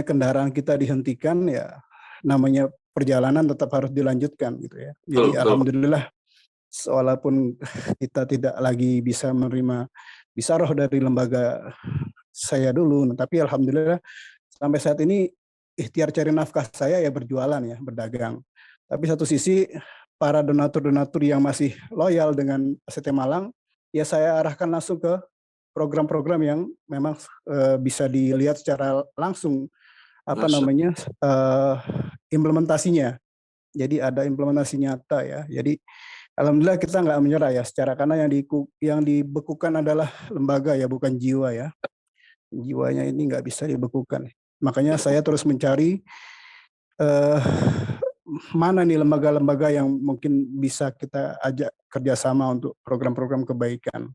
kendaraan kita dihentikan ya, namanya perjalanan tetap harus dilanjutkan gitu ya. Jadi alhamdulillah walaupun kita tidak lagi bisa menerima bisaroh dari lembaga saya dulu, tapi alhamdulillah sampai saat ini ikhtiar cari nafkah saya ya berjualan ya, berdagang. Tapi satu sisi para donatur-donatur yang masih loyal dengan ACT Malang ya saya arahkan langsung ke program-program yang memang bisa dilihat secara langsung implementasinya. Jadi ada implementasi nyata ya. Jadi alhamdulillah kita nggak menyerah ya, secara karena yang dibekukan adalah lembaga ya, bukan jiwa ya. Jiwanya ini nggak bisa dibekukan. Makanya saya terus mencari eh, mana nih lembaga-lembaga yang mungkin bisa kita ajak kerjasama untuk program-program kebaikan.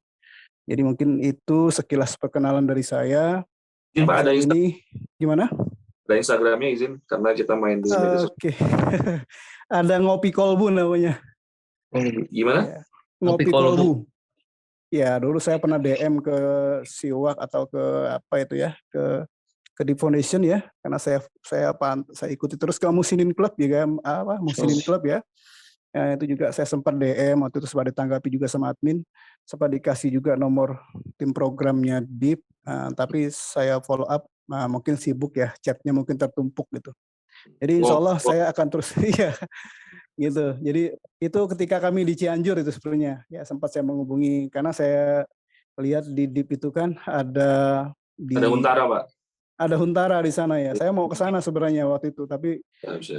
Jadi mungkin itu sekilas perkenalan dari saya. Izin Pak, Ini gimana? ada Instagramnya izin, karena kita main di media sosial. Oke. Ada Ngopi Kolbu namanya. Gimana? Ya. Ngopi Kolbu. Ya, dulu saya pernah DM ke Siwak atau ke apa itu ya, ke Deep Foundation ya, karena saya ikuti terus ke Musinin Club juga, Musinin Club ya. Ya, itu juga saya sempat DM waktu itu, sempat ditanggapi juga sama admin, sempat dikasih juga nomor tim programnya Deep, tapi saya follow up, mungkin sibuk ya, chatnya mungkin tertumpuk gitu. Jadi insya Allah saya akan terus ya gitu. Jadi itu ketika kami di Cianjur itu sebenarnya ya, sempat saya menghubungi karena saya lihat di Deep itu kan ada Huntara Pak. Ada Huntara di sana ya. Saya mau ke sana sebenarnya waktu itu, tapi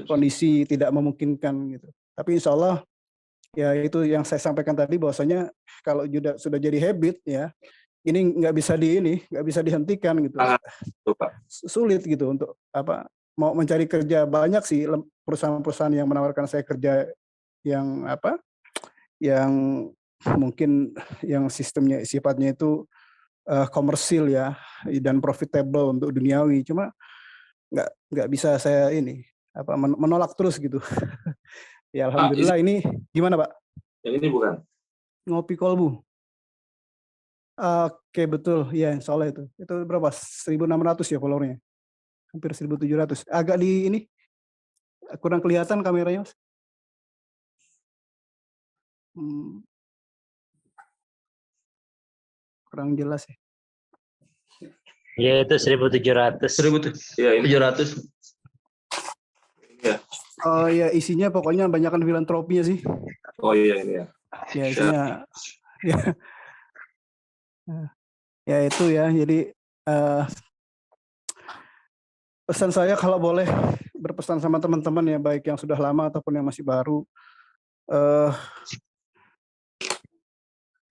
kondisi tidak memungkinkan gitu. Tapi insya Allah ya itu yang saya sampaikan tadi, bahwasanya kalau sudah jadi habit ya, ini nggak bisa dihentikan gitu. Sulit gitu untuk mau mencari kerja. Banyak sih perusahaan-perusahaan yang menawarkan saya kerja yang yang mungkin yang sistemnya sifatnya itu komersil ya, dan profitable untuk duniawi. Cuma nggak bisa saya menolak terus gitu. Ya alhamdulillah. Ini gimana Pak? Yang ini bukan? Ngopi Kolbu. Oke, betul ya, soalnya itu berapa, 1.600 ya followernya, hampir 1.700. Agak di ini kurang kelihatan kameranya Mas. Kurang jelas ya. Ya itu 1.700. 1.700. Ya. Oh ya, isinya pokoknya banyakkan filantropinya sih. Oh iya ini ya. Ya isinya ya. Ya itu ya. Jadi pesan saya kalau boleh berpesan sama teman-teman ya, baik yang sudah lama ataupun yang masih baru,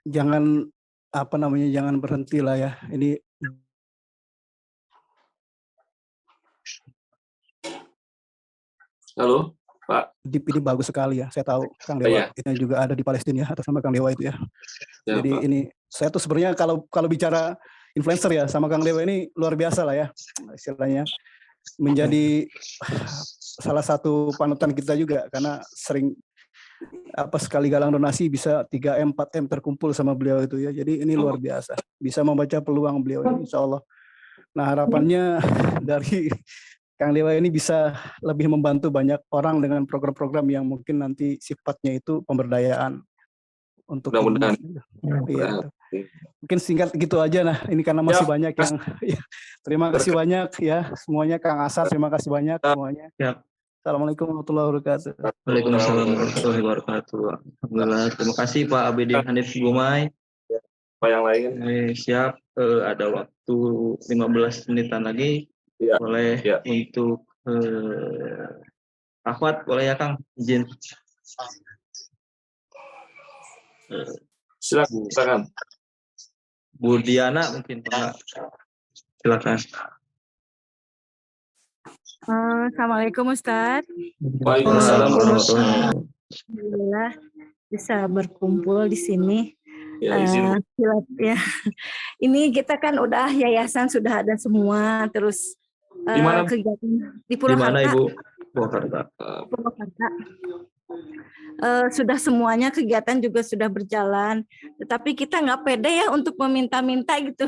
jangan jangan berhenti lah ya. Ini halo Pak. Deep ini bagus sekali ya. Saya tahu Kang Dewa itu juga ada di Palestina ya, atas nama Kang Dewa itu ya. Jadi Pak, ini saya tuh sebenarnya kalau bicara influencer ya, sama Kang Dewa ini luar biasa lah ya, istilahnya menjadi salah satu panutan kita juga, karena sering sekali galang donasi bisa 3M 4M terkumpul sama beliau itu ya. Jadi ini luar biasa, bisa membaca peluang beliau ini, insya Allah. Nah harapannya dari Kang Dewa ini bisa lebih membantu banyak orang dengan program-program yang mungkin nanti sifatnya itu pemberdayaan untuk mudah-mudahan. Iya. Mungkin singkat gitu aja. Nah ini karena masih banyak yang terima kasih banyak ya semuanya. Kang Asar terima kasih banyak semuanya. Assalamualaikum warahmatullahi wabarakatuh. Waalaikumsalam warahmatullahi wabarakatuh. Alhamdulillah. Terima kasih Pak Abidin Hanif Gumai. Pak yang lain. Siap. Ada waktu 15 menitan lagi. Ya. Boleh untuk Ahwat, boleh ya Kang, izin. Silakan. Bu Diana mungkin Pak. Silakan. Assalamualaikum Ustaz. Waalaikumsalam. Alhamdulillah bisa berkumpul di sini. Ya, izin. Ya. Ini kita kan udah yayasan sudah ada semua, terus kegiatan di Purwakarta. Di mana Ibu? Purwakarta. Sudah semuanya kegiatan juga sudah berjalan, tetapi kita nggak pede ya untuk meminta-minta gitu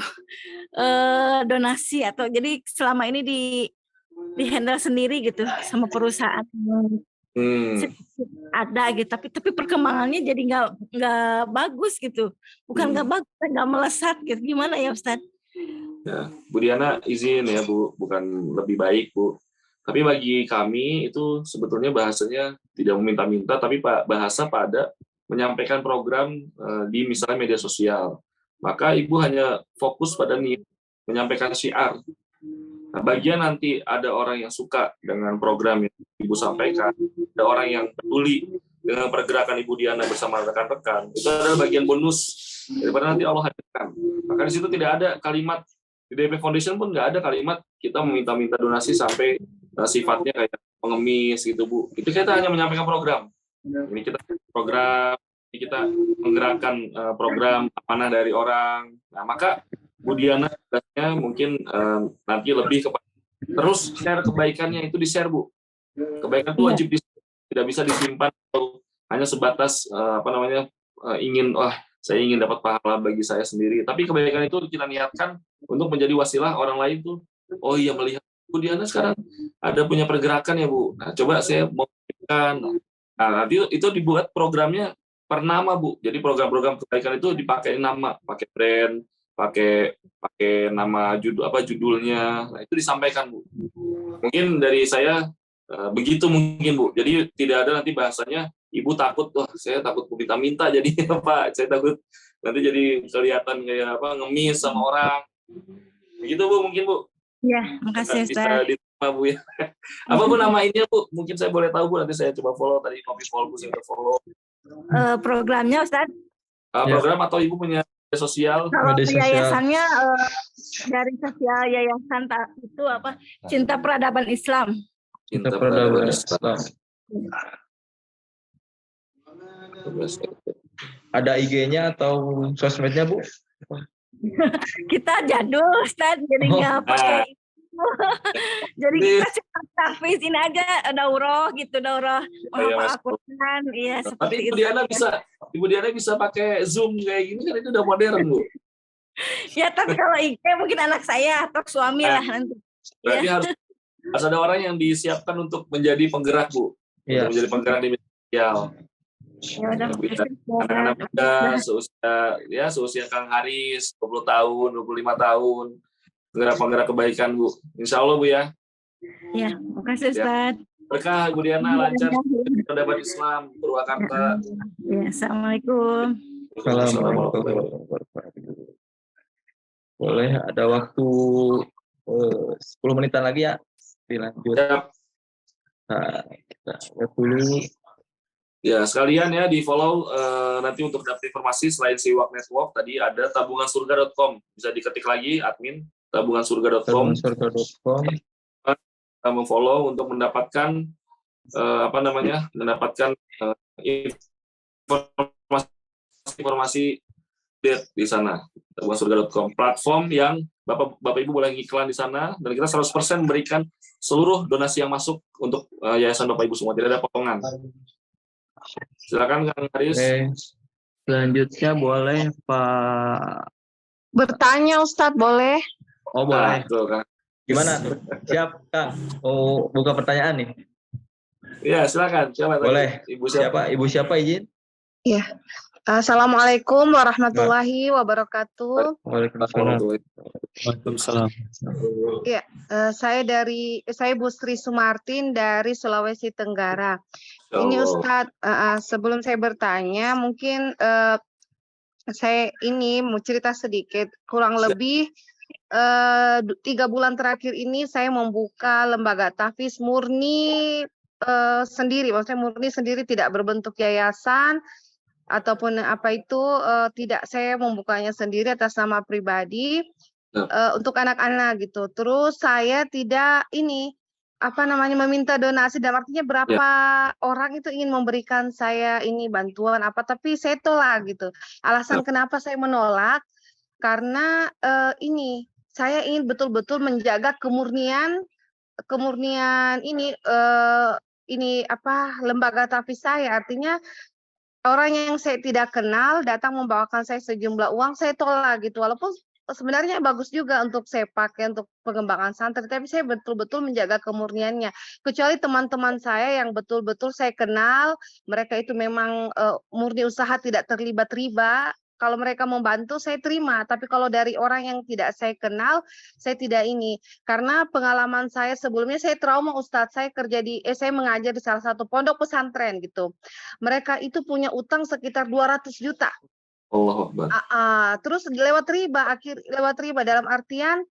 donasi, atau jadi selama ini di handle sendiri gitu sama perusahaan ada gitu, tapi perkembangannya jadi nggak bagus gitu, bukan nggak bagus, nggak melesat gitu. Gimana ya Ustaz? Ya, Bu Diana izin ya Bu, bukan lebih baik Bu. Tapi bagi kami itu sebetulnya bahasanya tidak meminta-minta, tapi bahasa pada menyampaikan program di misalnya media sosial. Maka Ibu hanya fokus pada menyampaikan syiar. Nah, bagian nanti ada orang yang suka dengan program yang Ibu sampaikan, ada orang yang peduli dengan pergerakan Ibu Diana bersama rekan-rekan, itu adalah bagian bonus daripada nanti Allah hadirkan. Maka di situ tidak ada kalimat, di DP Foundation pun nggak ada kalimat kita meminta-minta donasi sampai sifatnya kayak pengemis gitu Bu. Itu kita hanya menyampaikan program. Ini kita program, ini kita menggerakkan program amanah dari orang. Nah, maka Bu Diana tugasnya mungkin nanti lebih kepada terus share kebaikannya itu di-share Bu. Kebaikan itu wajib tidak bisa disimpan atau hanya sebatas saya ingin dapat pahala bagi saya sendiri. Tapi kebaikan itu kita niatkan untuk menjadi wasilah orang lain tuh. Oh iya, melihat Bu Diana sekarang ada punya pergerakan ya Bu. Nah, coba saya mau berikan. Nah, nanti itu dibuat programnya per nama Bu. Jadi program-program kebaikan itu dipakai nama, pakai brand, pakai nama judulnya. Nah, itu disampaikan Bu. Mungkin dari saya begitu mungkin Bu. Jadi tidak ada nanti bahasanya ibu takut, saya takut minta jadinya Pak. Saya takut nanti jadi kelihatan kayak ngemis sama orang. Begitu Bu mungkin Bu. Ya, makasih Bisa Ustaz. diterima Bu ya. Apa Bu nama ininya Bu? Mungkin saya boleh tahu Bu, nanti saya coba follow tadi Kopi Follow saya udah follow. Programnya Ustaz. Program atau Ibu punya media sosial? Kalau Media sosial. yayasannya dari sosial yayasan itu apa? Cinta Peradaban Islam. Cinta Peradaban Islam. Ada IG-nya atau sosmednya Bu? Kita jadul Ustaz, jadi nggak pakai itu. Jadi kita cuma tahfiz ini aja, daurah menghafal Al-Quran, iya Tapi seperti Ibu itu. Ibu Diana bisa pakai Zoom kayak gini kan, itu udah modern Bu. Ya tapi kalau IG mungkin anak saya atau suami lah nanti. Berarti harus ada orang yang disiapkan untuk menjadi penggerak Bu. Iya. Untuk menjadi penggerak di media sosial. Ya udah. Anak-anak muda seusia Kang Haris 20 tahun, 25 tahun. Penggerak kebaikan Bu. Insya Allah Bu ya. Ya, makasih Ustaz. Berkah Bu Diana, lancar Peradaban Islam Purwakarta. Ya, Assalamualaikum. Assalamualaikum warahmatullahi wabarakatuh. Boleh ada waktu 10 menitan lagi ya. Dilanjut. Siap. Nah, kita lihat dulu. Ya, sekalian ya di follow nanti untuk dapat informasi selain Siwak Network tadi ada tabungansurga.com, bisa diketik lagi admin tabungansurga.com. Tabungansurga.com. Kita memfollow untuk mendapatkan informasi di sana. Tabungansurga.com, platform yang Bapak Ibu boleh ngiklan di sana, dan kita 100% memberikan seluruh donasi yang masuk untuk yayasan Bapak Ibu semua, tidak ada potongan. Silakan Kang Haris. Oke. Selanjutnya boleh Pak. Bertanya Ustadz boleh? Oh boleh. Tuh, Kang. Gimana? Siap Kang. Oh buka pertanyaan nih. Ya silakan. Siapa boleh. Ibu siapa? Ibu siapa izin? Iya. Assalamualaikum warahmatullahi wabarakatuh. Waalaikumsalam. Iya, saya Bu Sri Sumartin dari Sulawesi Tenggara. Ini Ustadz, sebelum saya bertanya, mungkin saya ini mau cerita sedikit. Kurang lebih 3 bulan terakhir ini saya membuka lembaga tahfiz murni sendiri, maksudnya murni sendiri, tidak berbentuk yayasan ataupun apa itu, tidak, saya membukanya sendiri atas nama pribadi untuk anak-anak gitu. Terus saya tidak meminta donasi, dan artinya berapa orang itu ingin memberikan saya ini bantuan apa, tapi saya tolak gitu. Alasan kenapa saya menolak, karena saya ingin betul-betul menjaga kemurnian lembaga tahfiz saya. Artinya orang yang saya tidak kenal datang membawakan saya sejumlah uang, saya tolak gitu. Walaupun sebenarnya bagus juga untuk saya pakai untuk pengembangan santri, tapi saya betul-betul menjaga kemurniannya. Kecuali teman-teman saya yang betul-betul saya kenal, mereka itu memang murni usaha, tidak terlibat riba. Kalau mereka membantu saya terima, tapi kalau dari orang yang tidak saya kenal, saya tidak ini. Karena pengalaman saya sebelumnya, saya trauma Ustadz, saya mengajar di salah satu pondok pesantren gitu. Mereka itu punya utang sekitar 200 juta. Allah Akbar. Terus lewat riba dalam artian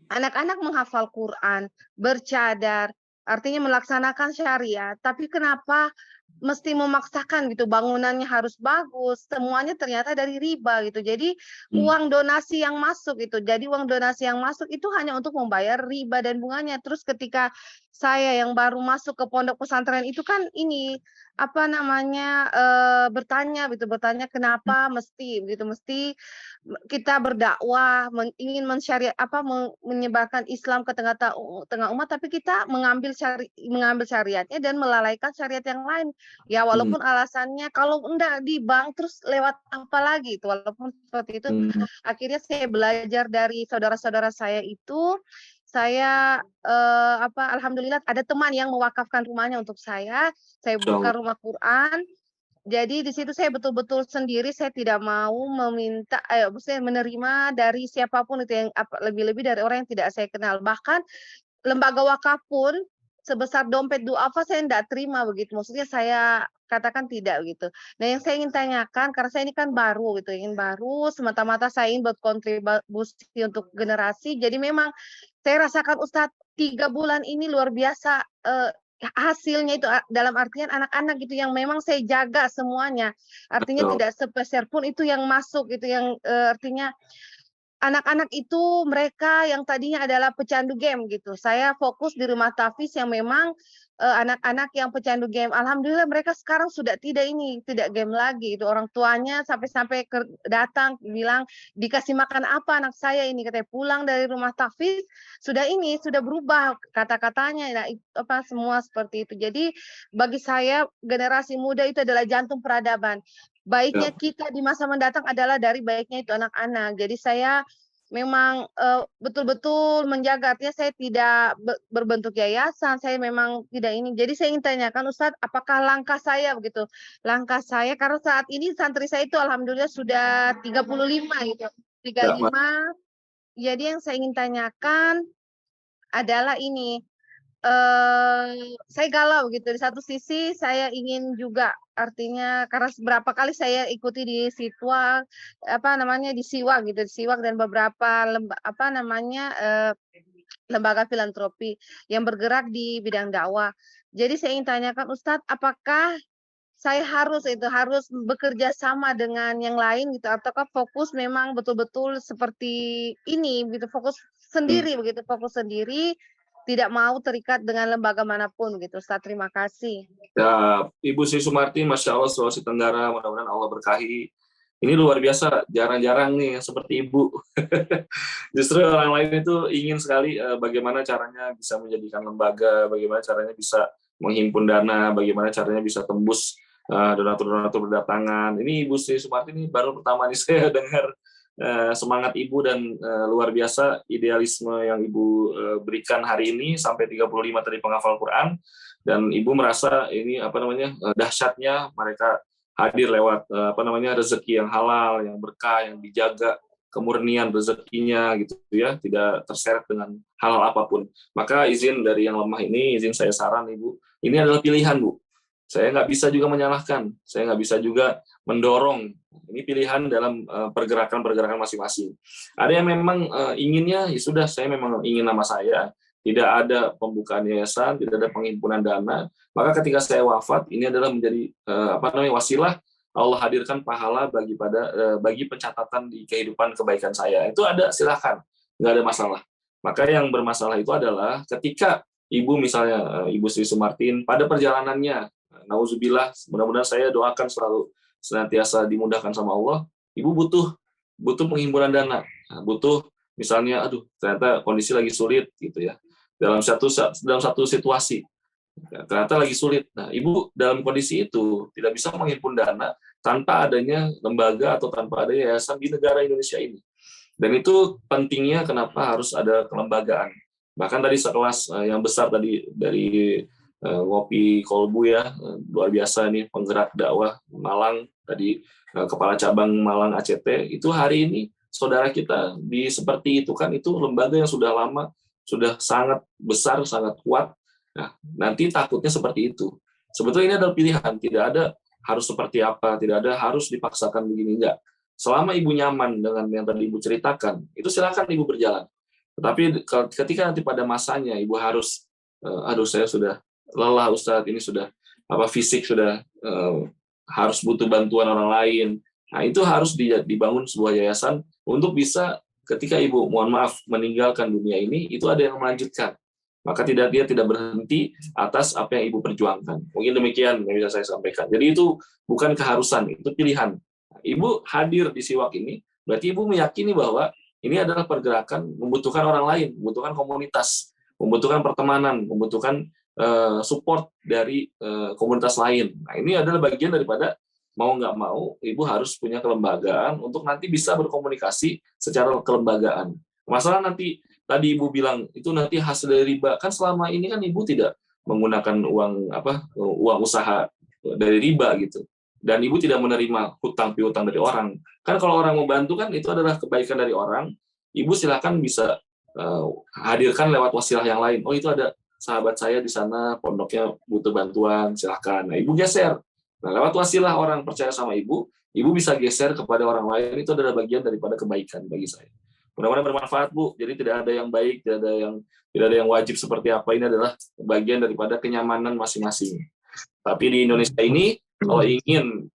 anak-anak menghafal Quran, bercadar, artinya melaksanakan syariat, tapi kenapa mesti memaksakan gitu, bangunannya harus bagus, semuanya ternyata dari riba gitu. Jadi uang donasi yang masuk itu, hanya untuk membayar riba dan bunganya. Terus ketika saya yang baru masuk ke pondok pesantren itu kan ini apa namanya bertanya gitu, bertanya kenapa mesti begitu, mesti kita berdakwah ingin menyebarkan Islam ke tengah umat, tapi kita mengambil syariatnya dan melalaikan syariat yang lain. Ya walaupun alasannya kalau enggak di bank terus lewat apa lagi itu, walaupun seperti itu akhirnya saya belajar dari saudara-saudara saya itu. Saya alhamdulillah ada teman yang mewakafkan rumahnya untuk saya buka rumah Quran. Jadi di situ saya betul-betul sendiri, saya tidak mau meminta maksudnya menerima dari siapapun itu, yang lebih-lebih dari orang yang tidak saya kenal. Bahkan lembaga wakaf pun sebesar dompet duafa saya tidak terima begitu. Maksudnya saya katakan tidak begitu. Nah, yang saya ingin tanyakan, karena saya ini kan baru gitu, ingin baru, semata-mata saya ingin berkontribusi untuk generasi. Jadi memang saya rasakan Ustadz 3 bulan ini luar biasa hasilnya itu, dalam artian anak-anak gitu yang memang saya jaga semuanya. Artinya tidak sepeser pun itu yang masuk gitu, yang artinya anak-anak itu mereka yang tadinya adalah pecandu game gitu. Saya fokus di rumah tahfiz yang memang anak-anak yang pecandu game. Alhamdulillah mereka sekarang sudah tidak game lagi. Itu orang tuanya sampai datang bilang dikasih makan apa anak saya ini, katanya pulang dari rumah tahfiz sudah berubah kata-katanya. Nah, semua seperti itu. Jadi bagi saya generasi muda itu adalah jantung peradaban. Baiknya kita di masa mendatang adalah dari baiknya itu anak-anak. Jadi saya memang betul-betul menjaga, artinya saya tidak berbentuk yayasan, saya memang tidak ini. Jadi saya ingin tanyakan Ustadz, apakah langkah saya begitu? Langkah saya, karena saat ini santri saya itu alhamdulillah sudah 35 gitu. 35. Jadi yang saya ingin tanyakan adalah ini, saya galau gitu. Di satu sisi saya ingin juga, artinya karena beberapa kali saya ikuti di Siwak dan beberapa lembaga filantropi yang bergerak di bidang dakwah. Jadi saya ingin tanyakan Ustadz, apakah saya harus bekerja sama dengan yang lain gitu, ataukah fokus memang betul-betul seperti ini gitu, fokus sendiri, tidak mau terikat dengan lembaga manapun gitu. Ustaz, terima kasih. Ya, Ibu Sri Sumarti, Masya Allah, Sulawesi Tenggara, mudah-mudahan Allah berkahi. Ini luar biasa, jarang-jarang nih yang seperti Ibu. Justru orang lain itu ingin sekali bagaimana caranya bisa menjadikan lembaga, bagaimana caranya bisa menghimpun dana, bagaimana caranya bisa tembus donatur-donatur berdatangan. Ini Ibu Sri Sumarti ini baru pertama nih saya dengar semangat Ibu dan luar biasa idealisme yang Ibu berikan hari ini sampai 35 tadi penghafal Quran, dan Ibu merasa ini dahsyatnya mereka hadir lewat rezeki yang halal, yang berkah, yang dijaga kemurnian rezekinya gitu ya, tidak terseret dengan hal apapun. Maka izin dari yang lemah ini, izin saya saran Ibu, ini adalah pilihan Bu. Saya nggak bisa juga menyalahkan, saya nggak bisa juga mendorong. Ini pilihan dalam pergerakan-pergerakan masing-masing. Ada yang memang inginnya, ya sudah, saya memang ingin nama saya, tidak ada pembukaan yayasan, tidak ada penghimpunan dana. Maka ketika saya wafat, ini adalah menjadi wasilah Allah hadirkan pahala bagi pencatatan di kehidupan kebaikan saya. Itu ada, silakan, nggak ada masalah. Maka yang bermasalah itu adalah ketika Ibu misalnya Ibu Sri Sumartin pada perjalanannya, nauzubillah, mudah-mudahan saya doakan selalu senantiasa dimudahkan sama Allah. Ibu butuh penghimpunan dana, butuh misalnya, ternyata kondisi lagi sulit gitu ya, dalam satu situasi ternyata lagi sulit. Nah, Ibu dalam kondisi itu tidak bisa menghimpun dana tanpa adanya lembaga atau tanpa ada yayasan di negara Indonesia ini. Dan itu pentingnya kenapa harus ada kelembagaan. Bahkan tadi sekelas yang besar tadi dari Ngopi Kolbu ya, luar biasa nih penggerak dakwah Malang, tadi Kepala Cabang Malang ACT, itu hari ini saudara kita di seperti itu kan, itu lembaga yang sudah lama, sudah sangat besar, sangat kuat. Nah, nanti takutnya seperti itu. Sebetulnya ini adalah pilihan, tidak ada harus seperti apa, tidak ada harus dipaksakan begini, enggak. Selama Ibu nyaman dengan yang tadi Ibu ceritakan, itu silakan Ibu berjalan. Tetapi ketika nanti pada masanya Ibu harus, saya sudah lelah Ustadz, ini sudah fisik sudah harus butuh bantuan orang lain. Nah, itu harus dibangun sebuah yayasan untuk bisa ketika Ibu mohon maaf meninggalkan dunia ini, itu ada yang melanjutkan. maka dia tidak berhenti atas apa yang ibu perjuangkan. Mungkin demikian yang bisa saya sampaikan. Jadi itu bukan keharusan, itu pilihan. Ibu hadir di Siwak ini, berarti ibu meyakini bahwa ini adalah pergerakan membutuhkan orang lain, membutuhkan komunitas, membutuhkan pertemanan, membutuhkan support dari komunitas lain. Nah, ini adalah bagian daripada mau nggak mau, ibu harus punya kelembagaan untuk nanti bisa berkomunikasi secara kelembagaan. Masalah nanti tadi ibu bilang itu nanti hasil dari riba, kan selama ini kan ibu tidak menggunakan uang usaha dari riba gitu, dan ibu tidak menerima hutang piutang dari orang. Kan kalau orang membantu kan itu adalah kebaikan dari orang, ibu silakan bisa hadirkan lewat wasilah yang lain. Oh, itu ada sahabat saya di sana pondoknya butuh bantuan, silakan. Nah, ibu geser. Nah, lewat wasilah orang percaya sama ibu bisa geser kepada orang lain. Itu adalah bagian daripada kebaikan bagi saya. Mudah-mudahan bermanfaat, Bu. Jadi tidak ada yang baik, tidak ada yang wajib seperti apa. Ini adalah bagian daripada kenyamanan masing-masing. Tapi di Indonesia ini kalau ingin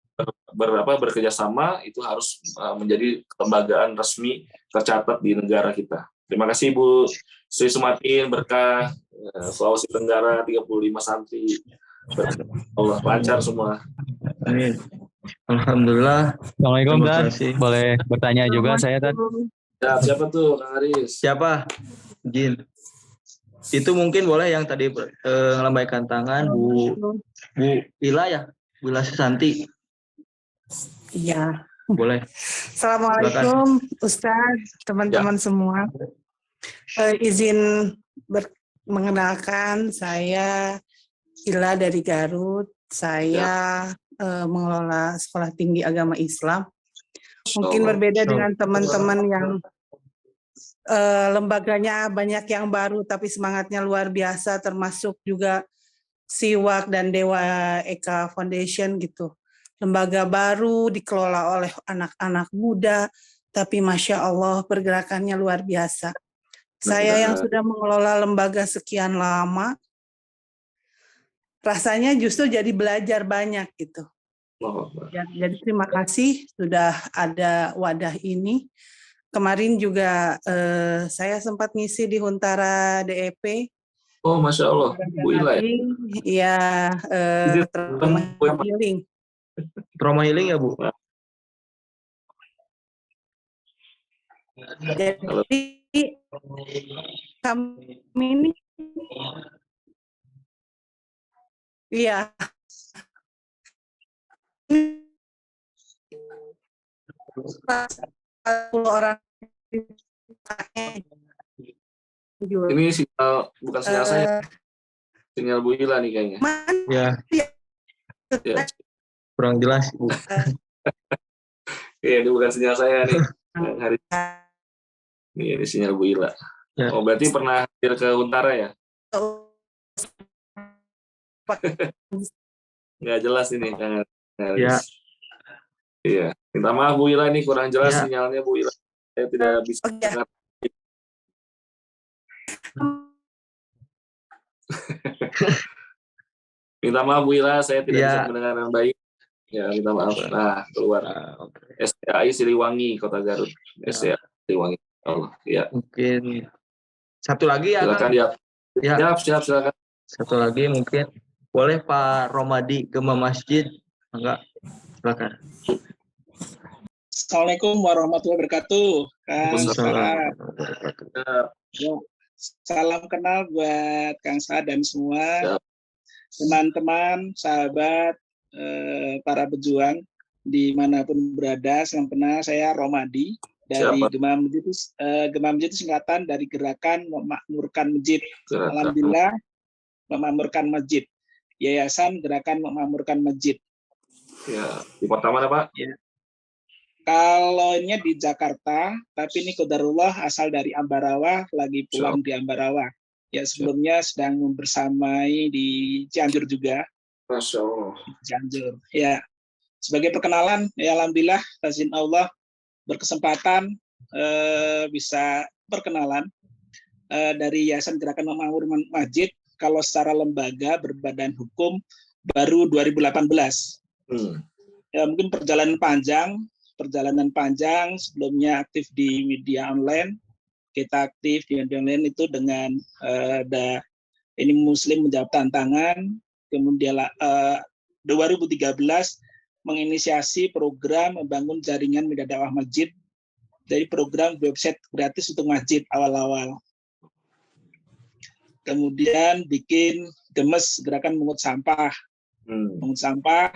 bekerja sama itu harus menjadi kelembagaan resmi tercatat di negara kita. Terima kasih Bu Sri Sumartin, berkah Sulawesi Tenggara 35 santri. Allah lancar semua. Amin. Alhamdulillah. Assalamualaikum, Terima Tan. kasih. Boleh bertanya juga saya, Tan? Ya, siapa tuh, Kang Aris? Siapa? Jin. Itu mungkin boleh yang tadi melambaikan tangan, Bu Ila ya, Bu Ila Susanti. Iya. Boleh. Assalamualaikum, Ustadz, teman-teman semua. Izin mengenalkan, saya Ila dari Garut. Saya mengelola Sekolah Tinggi Agama Islam. Mungkin berbeda dengan teman-teman yang lembaganya banyak yang baru, tapi semangatnya luar biasa, termasuk juga Siwak dan Dewa Eka Foundation gitu. Lembaga baru dikelola oleh anak-anak muda, tapi Masya Allah pergerakannya luar biasa. Saya yang sudah mengelola lembaga sekian lama, rasanya justru jadi belajar banyak gitu. Jadi terima kasih sudah ada wadah ini. Kemarin juga saya sempat ngisi di Huntara DEP. Oh, Masya Allah, Bu Ila ya? Iya, trauma healing. Trauma healing ya, Bu? Jadi kami ini, iya. 40 orang. Ini sinyal, bukan sinyal saya. Sinyal Bu Ila nih kayaknya. Ya. Ya. Kurang jelas, Bu. Iya, ini bukan sinyal saya nih. Hari ini sinyal Bu Ila. Ya. Oh, berarti pernah hadir ke Huntara ya? Nggak jelas ini, Kang Aris. Ya. Iya. Minta maaf Bu Ila, ini kurang jelas Ya. sinyalnya Bu Ila. Saya tidak bisa dengar. Minta maaf Bu Ila, saya tidak bisa mendengar dengan baik. Ya, minta maaf. Nah, keluar. STAI Siliwangi, Kota Garut. STAI Siliwangi. Allah, ya. Mungkin satu lagi ya, silakan ya. Siap, silakan. Satu lagi mungkin boleh Pak Romadi Gema Masjid, enggak? Silakan. Assalamualaikum warahmatullahi wabarakatuh. Salam kenal buat Kang Saad dan semua teman-teman, sahabat, para pejuang dimanapun berada. Salam kenal, saya Romadi dari Gema Masjid singkatan dari Gerakan Memakmurkan Masjid. Alhamdulillah, memakmurkan masjid. Yayasan Gerakan Memakmurkan Masjid. Ya, di kota mana Pak? Ya. Kalau ini di Jakarta, tapi ini qadarullah asal dari Ambarawa, lagi pulang di Ambarawa. Ya, sebelumnya sedang bersamai di Cianjur juga. Masya Allah. Cianjur. Ya, sebagai perkenalan, ya alhamdulillah, izin Allah berkesempatan bisa perkenalan dari Yayasan Gerakan Memakmurkan Masjid. Kalau secara lembaga berbadan hukum baru 2018. Ya, mungkin perjalanan panjang sebelumnya aktif di media online. Kita aktif di media online itu dengan ada Ini Muslim menjawab tantangan. Kemudian 2013 menginisiasi program membangun jaringan media dakwah masjid dari program website gratis untuk masjid awal-awal. Kemudian bikin GEMES, gerakan mengut sampah. Mengut sampah,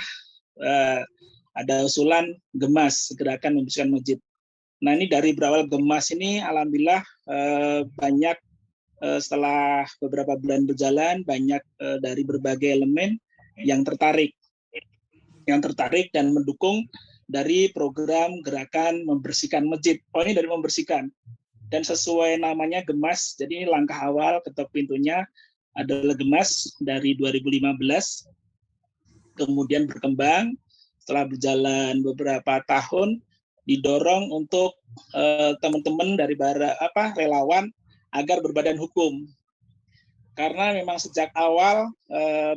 ada usulan GEMAS, gerakan membersihkan masjid. Nah, ini dari berawal GEMAS ini alhamdulillah banyak setelah beberapa bulan berjalan, banyak dari berbagai elemen yang tertarik dan mendukung dari program gerakan membersihkan masjid. Oh, ini dari membersihkan. Dan sesuai namanya GEMAS, jadi ini langkah awal, ketok pintunya adalah GEMAS dari 2015, kemudian berkembang, setelah berjalan beberapa tahun, didorong untuk teman-teman dari relawan agar berbadan hukum. Karena memang sejak awal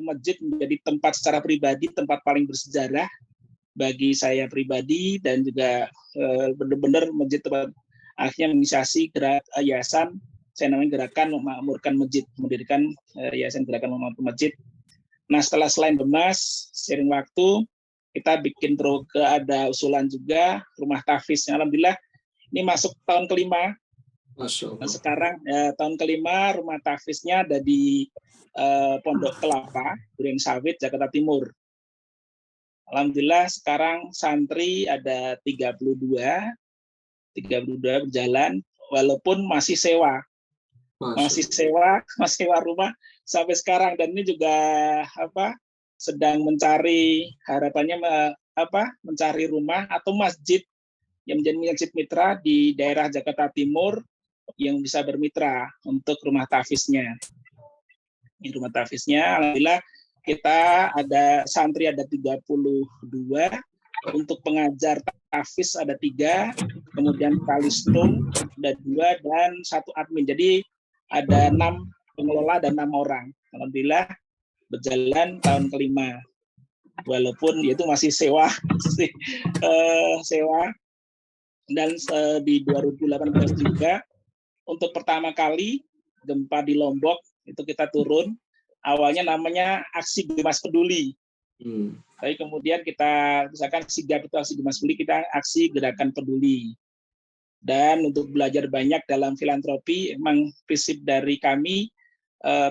masjid menjadi tempat secara pribadi, tempat paling bersejarah bagi saya pribadi, dan juga benar-benar masjid tempat akhirnya menginisiasi yayasan, saya namanya Gerakan Memakmurkan Masjid, mendirikan yayasan Gerakan Memakmurkan Masjid. Nah, selain GEMAS, sering waktu kita bikin ada usulan juga rumah tahfiz. Alhamdulillah ini masuk tahun kelima. Nah, sekarang tahun kelima rumah tahfiznya ada di Pondok Kelapa, Duren Sawit, Jakarta Timur. Alhamdulillah sekarang santri ada 32 berjalan, walaupun masih sewa. Masih sewa rumah sampai sekarang, dan ini juga sedang mencari, harapannya mencari rumah atau masjid yang menjadi masjid mitra di daerah Jakarta Timur yang bisa bermitra untuk rumah tahfiznya. Ini rumah tahfiznya, alhamdulillah kita ada santri ada 32, untuk pengajar tahfiz ada 3, kemudian kalistung ada 2, dan 1 admin. Jadi ada 6 pengelola dan 6 orang. Alhamdulillah berjalan tahun kelima, walaupun itu masih sewa. Dan di 2018 juga untuk pertama kali gempa di Lombok itu kita turun. Awalnya namanya aksi Gemas Peduli. Tapi kemudian kita misalkan sigap itu aksi Gemas Peduli, kita aksi Gerakan Peduli. Dan untuk belajar banyak dalam filantropi, emang prinsip dari kami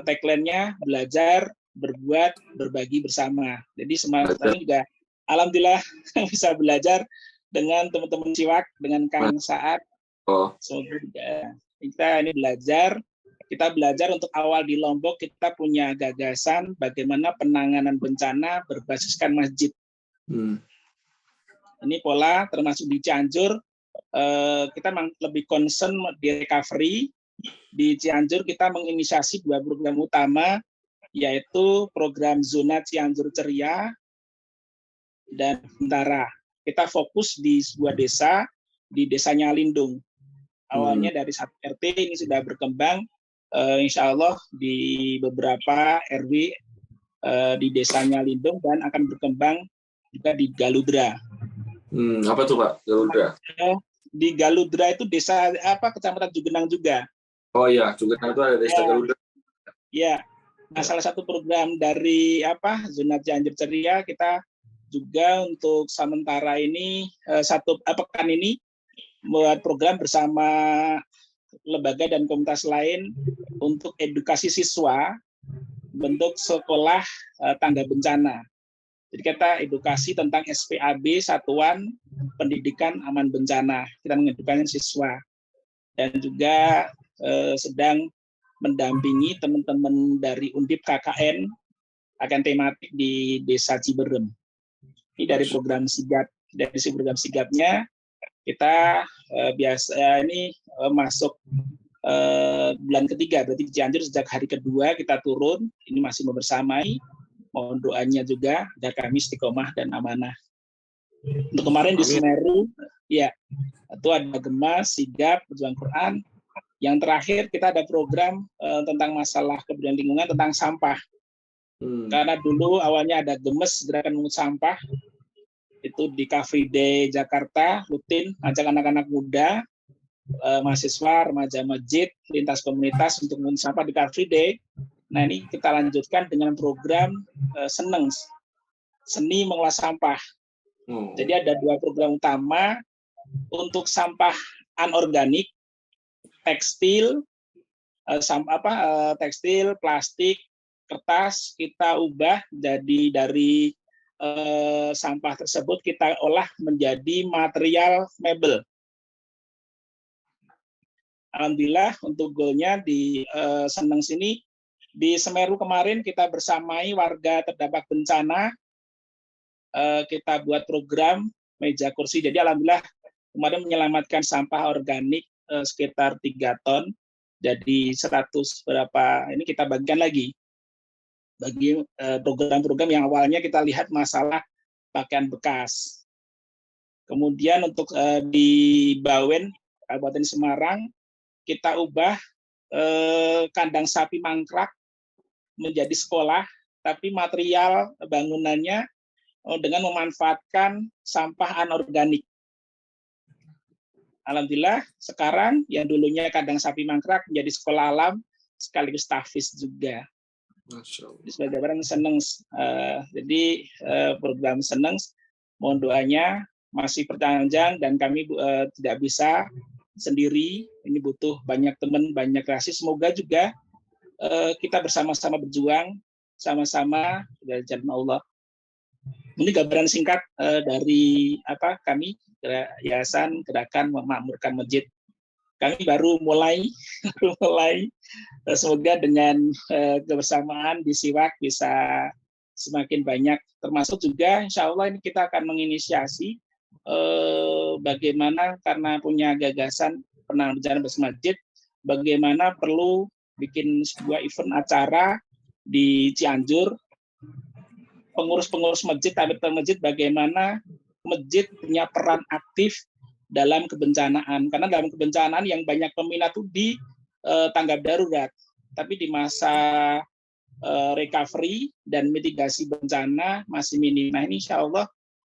tagline-nya belajar, berbuat, berbagi bersama. Jadi semangat kami juga alhamdulillah bisa belajar dengan teman-teman Ciwak, dengan Kang Saat. Semoga kita ini kita belajar untuk awal di Lombok, kita punya gagasan bagaimana penanganan bencana berbasiskan masjid. Ini pola termasuk di Cianjur, kita lebih concern di recovery. Di Cianjur kita menginisiasi 2 program utama, yaitu program Zona Cianjur Ceria dan Bentara. Kita fokus di sebuah desa, di Desanya Lindung. Awalnya dari 1 RT, ini sudah berkembang, insya Allah di beberapa RW di Desanya Lindung, dan akan berkembang juga di Galudra. Apa tuh Pak, Galudra? Di Galudra itu desa Kecamatan Cugenang juga. Oh iya, Cugenang itu ada desa Galudra. Ya, nah salah satu program dari Zona Cianjur Ceria, kita juga untuk sementara ini pekan ini membuat program bersama lembaga dan komunitas lain untuk edukasi siswa bentuk sekolah tangga bencana. Jadi kita edukasi tentang SPAB, Satuan Pendidikan Aman Bencana. Kita mengedukasi siswa, dan juga sedang mendampingi teman-teman dari Undip KKN tematik di Desa Ciberem. Ini dari program sigap. Dari program sigapnya kita biasa ini masuk bulan ketiga, berarti Cianjur sejak hari kedua kita turun. Ini masih membersamai. Mohon doanya juga agar kami istiqomah dan amanah. Untuk kemarin di Semeru, ya, itu ada GEMAS, sigap, perjuangan Quran. Yang terakhir kita ada program tentang masalah kebudayaan lingkungan, tentang sampah. Karena dulu awalnya ada GEMES, Gerakan Mengut Sampah, itu di Car Free Day Jakarta, rutin ajak anak-anak muda, mahasiswa, remaja masjid, lintas komunitas untuk mengut sampah di Car Free Day. Nah, ini kita lanjutkan dengan program Seneng, Seni Mengolah Sampah. Jadi ada 2 program utama untuk sampah anorganik, tekstil, tekstil, plastik, kertas, kita ubah jadi dari sampah tersebut kita olah menjadi material mebel. Alhamdulillah untuk goalnya di Seneng sini, di Semeru kemarin kita bersamai warga terdampak bencana, kita buat program meja kursi. Jadi alhamdulillah kemarin menyelamatkan sampah organik sekitar 3 ton. Jadi 100 berapa, ini kita bagikan lagi. Bagi program-program yang awalnya kita lihat masalah pakaian bekas. Kemudian untuk di Bawen, Kabupaten Semarang, kita ubah kandang sapi mangkrak menjadi sekolah, tapi material bangunannya dengan memanfaatkan sampah anorganik. Alhamdulillah sekarang yang dulunya kandang sapi mangkrak menjadi sekolah alam sekaligus tahfiz juga. Sebagai orang Seneng, jadi program Seneng, mohon doanya masih berpanjang dan kami tidak bisa sendiri. Ini butuh banyak teman, banyak kreasi. Semoga juga kita bersama-sama berjuang, sama-sama dari jalan Allah. Ini gambaran singkat dari kami Yayasan Gerakan Memakmurkan Masjid. Kami baru mulai, semoga dengan kebersamaan di Siwak bisa semakin banyak. Termasuk juga insya Allah ini kita akan menginisiasi bagaimana karena punya gagasan penanganan bencana bersama masjid, bagaimana perlu bikin sebuah event acara di Cianjur, pengurus-pengurus masjid, tabib masjid, bagaimana masjid punya peran aktif dalam kebencanaan. Karena dalam kebencanaan yang banyak peminat itu di tanggap darurat. Tapi di masa recovery dan mitigasi bencana masih minim. Nah ini insya Allah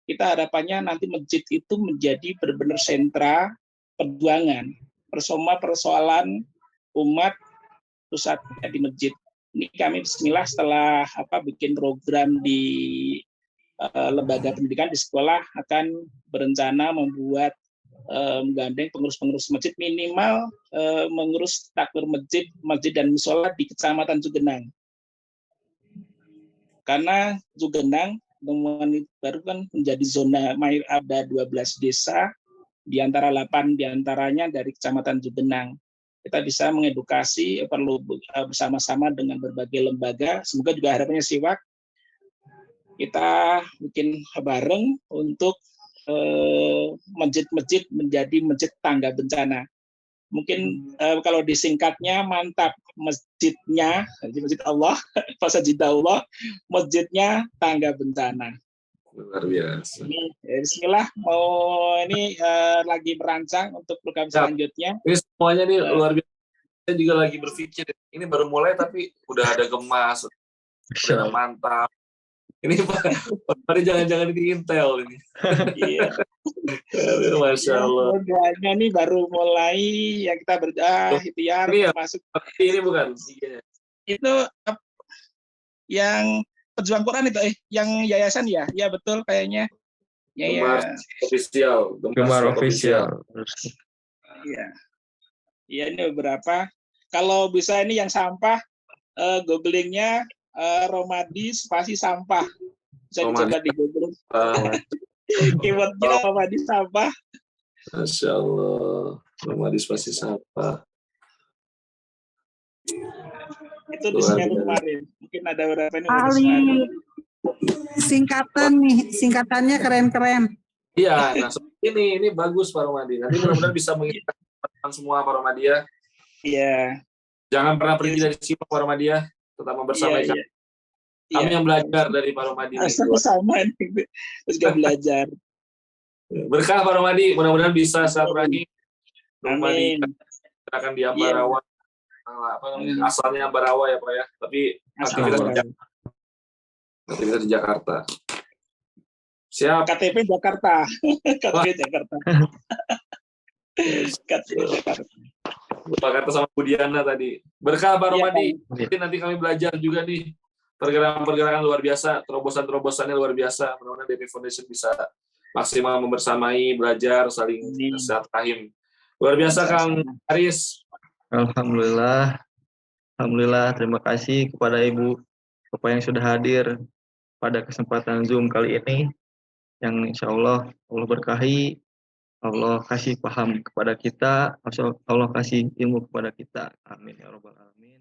kita harapannya nanti masjid itu menjadi benar-benar sentra perjuangan. Semua persoalan umat pusatnya di masjid. Ini kami bismillah setelah bikin program di lembaga pendidikan di sekolah akan berencana membuat menggandeng pengurus-pengurus masjid minimal mengurus takbir masjid dan musola di Kecamatan Cugenang. Karena Cugenang baru kan menjadi zona ada 12 desa, di antara 8 diantaranya dari Kecamatan Cugenang. Kita bisa mengedukasi, perlu bersama-sama dengan berbagai lembaga. Semoga juga harapannya Siwak kita bikin bareng untuk masjid-masjid menjadi masjid tangga bencana. Mungkin kalau disingkatnya mantap, masjidnya masjid Allah, masjid Allah, masjidnya tangga bencana. Luar biasa. Bismillah, ini lagi merancang untuk program selanjutnya. Ini semuanya nih luar biasa. Saya juga lagi berpikir ini baru mulai tapi udah ada gemas, udah mantap. Ini Pak, jangan diintel ini. Iya. Masya Allah. Doanya nih baru mulai yang kita ikhtiar masuk. Ini bukan? Itu yang pejuang Quran itu yang yayasan ya? Ya betul kayaknya. Gemar official. Gemar official. Iya. Iya ini beberapa. Kalau bisa ini yang sampah, googlingnya Romadi spasi sampah. Bisa dicoba di Google. Keywordnya Romadi sampah. Masya Allah. Romadi spasi sampah. Itu di Semeru kemarin. Mungkin ada beberapa ini. Singkatannya keren-keren. Iya, nah seperti ini bagus Pak Romadi. Nanti mudah-mudahan bisa mengingatkan semua Pak Romadi ya. Iya. Jangan pernah pergi dari sini Pak Romadi ya. Tetap bersama kami. Kami yang belajar dari Pak Romadi. Sama terus juga belajar. Berkah Pak Romadi, mudah-mudahan bisa silaturahmi. Amin. Akan di Ambarawa. Asalnya Ambarawa ya Pak ya. Tapi aktivitas di Jakarta. Siap. KTP Jakarta. KTP Jakarta. KTP Jakarta. Lupa kata sama Bu Diana tadi. Berkah Pak Romadi. Nanti kami belajar juga nih pergerakan-pergerakan luar biasa, terobosan-terobosannya luar biasa. Mudah-mudahan DP Foundation bisa maksimal membersamai, belajar, saling silaturahim. Luar biasa Kang Aris. Alhamdulillah. Alhamdulillah, terima kasih kepada Ibu Bapak yang sudah hadir pada kesempatan Zoom kali ini. Yang insya Allah berkahi, Allah kasih paham kepada kita, Allah kasih ilmu kepada kita. Amin ya Rabbal Alamin.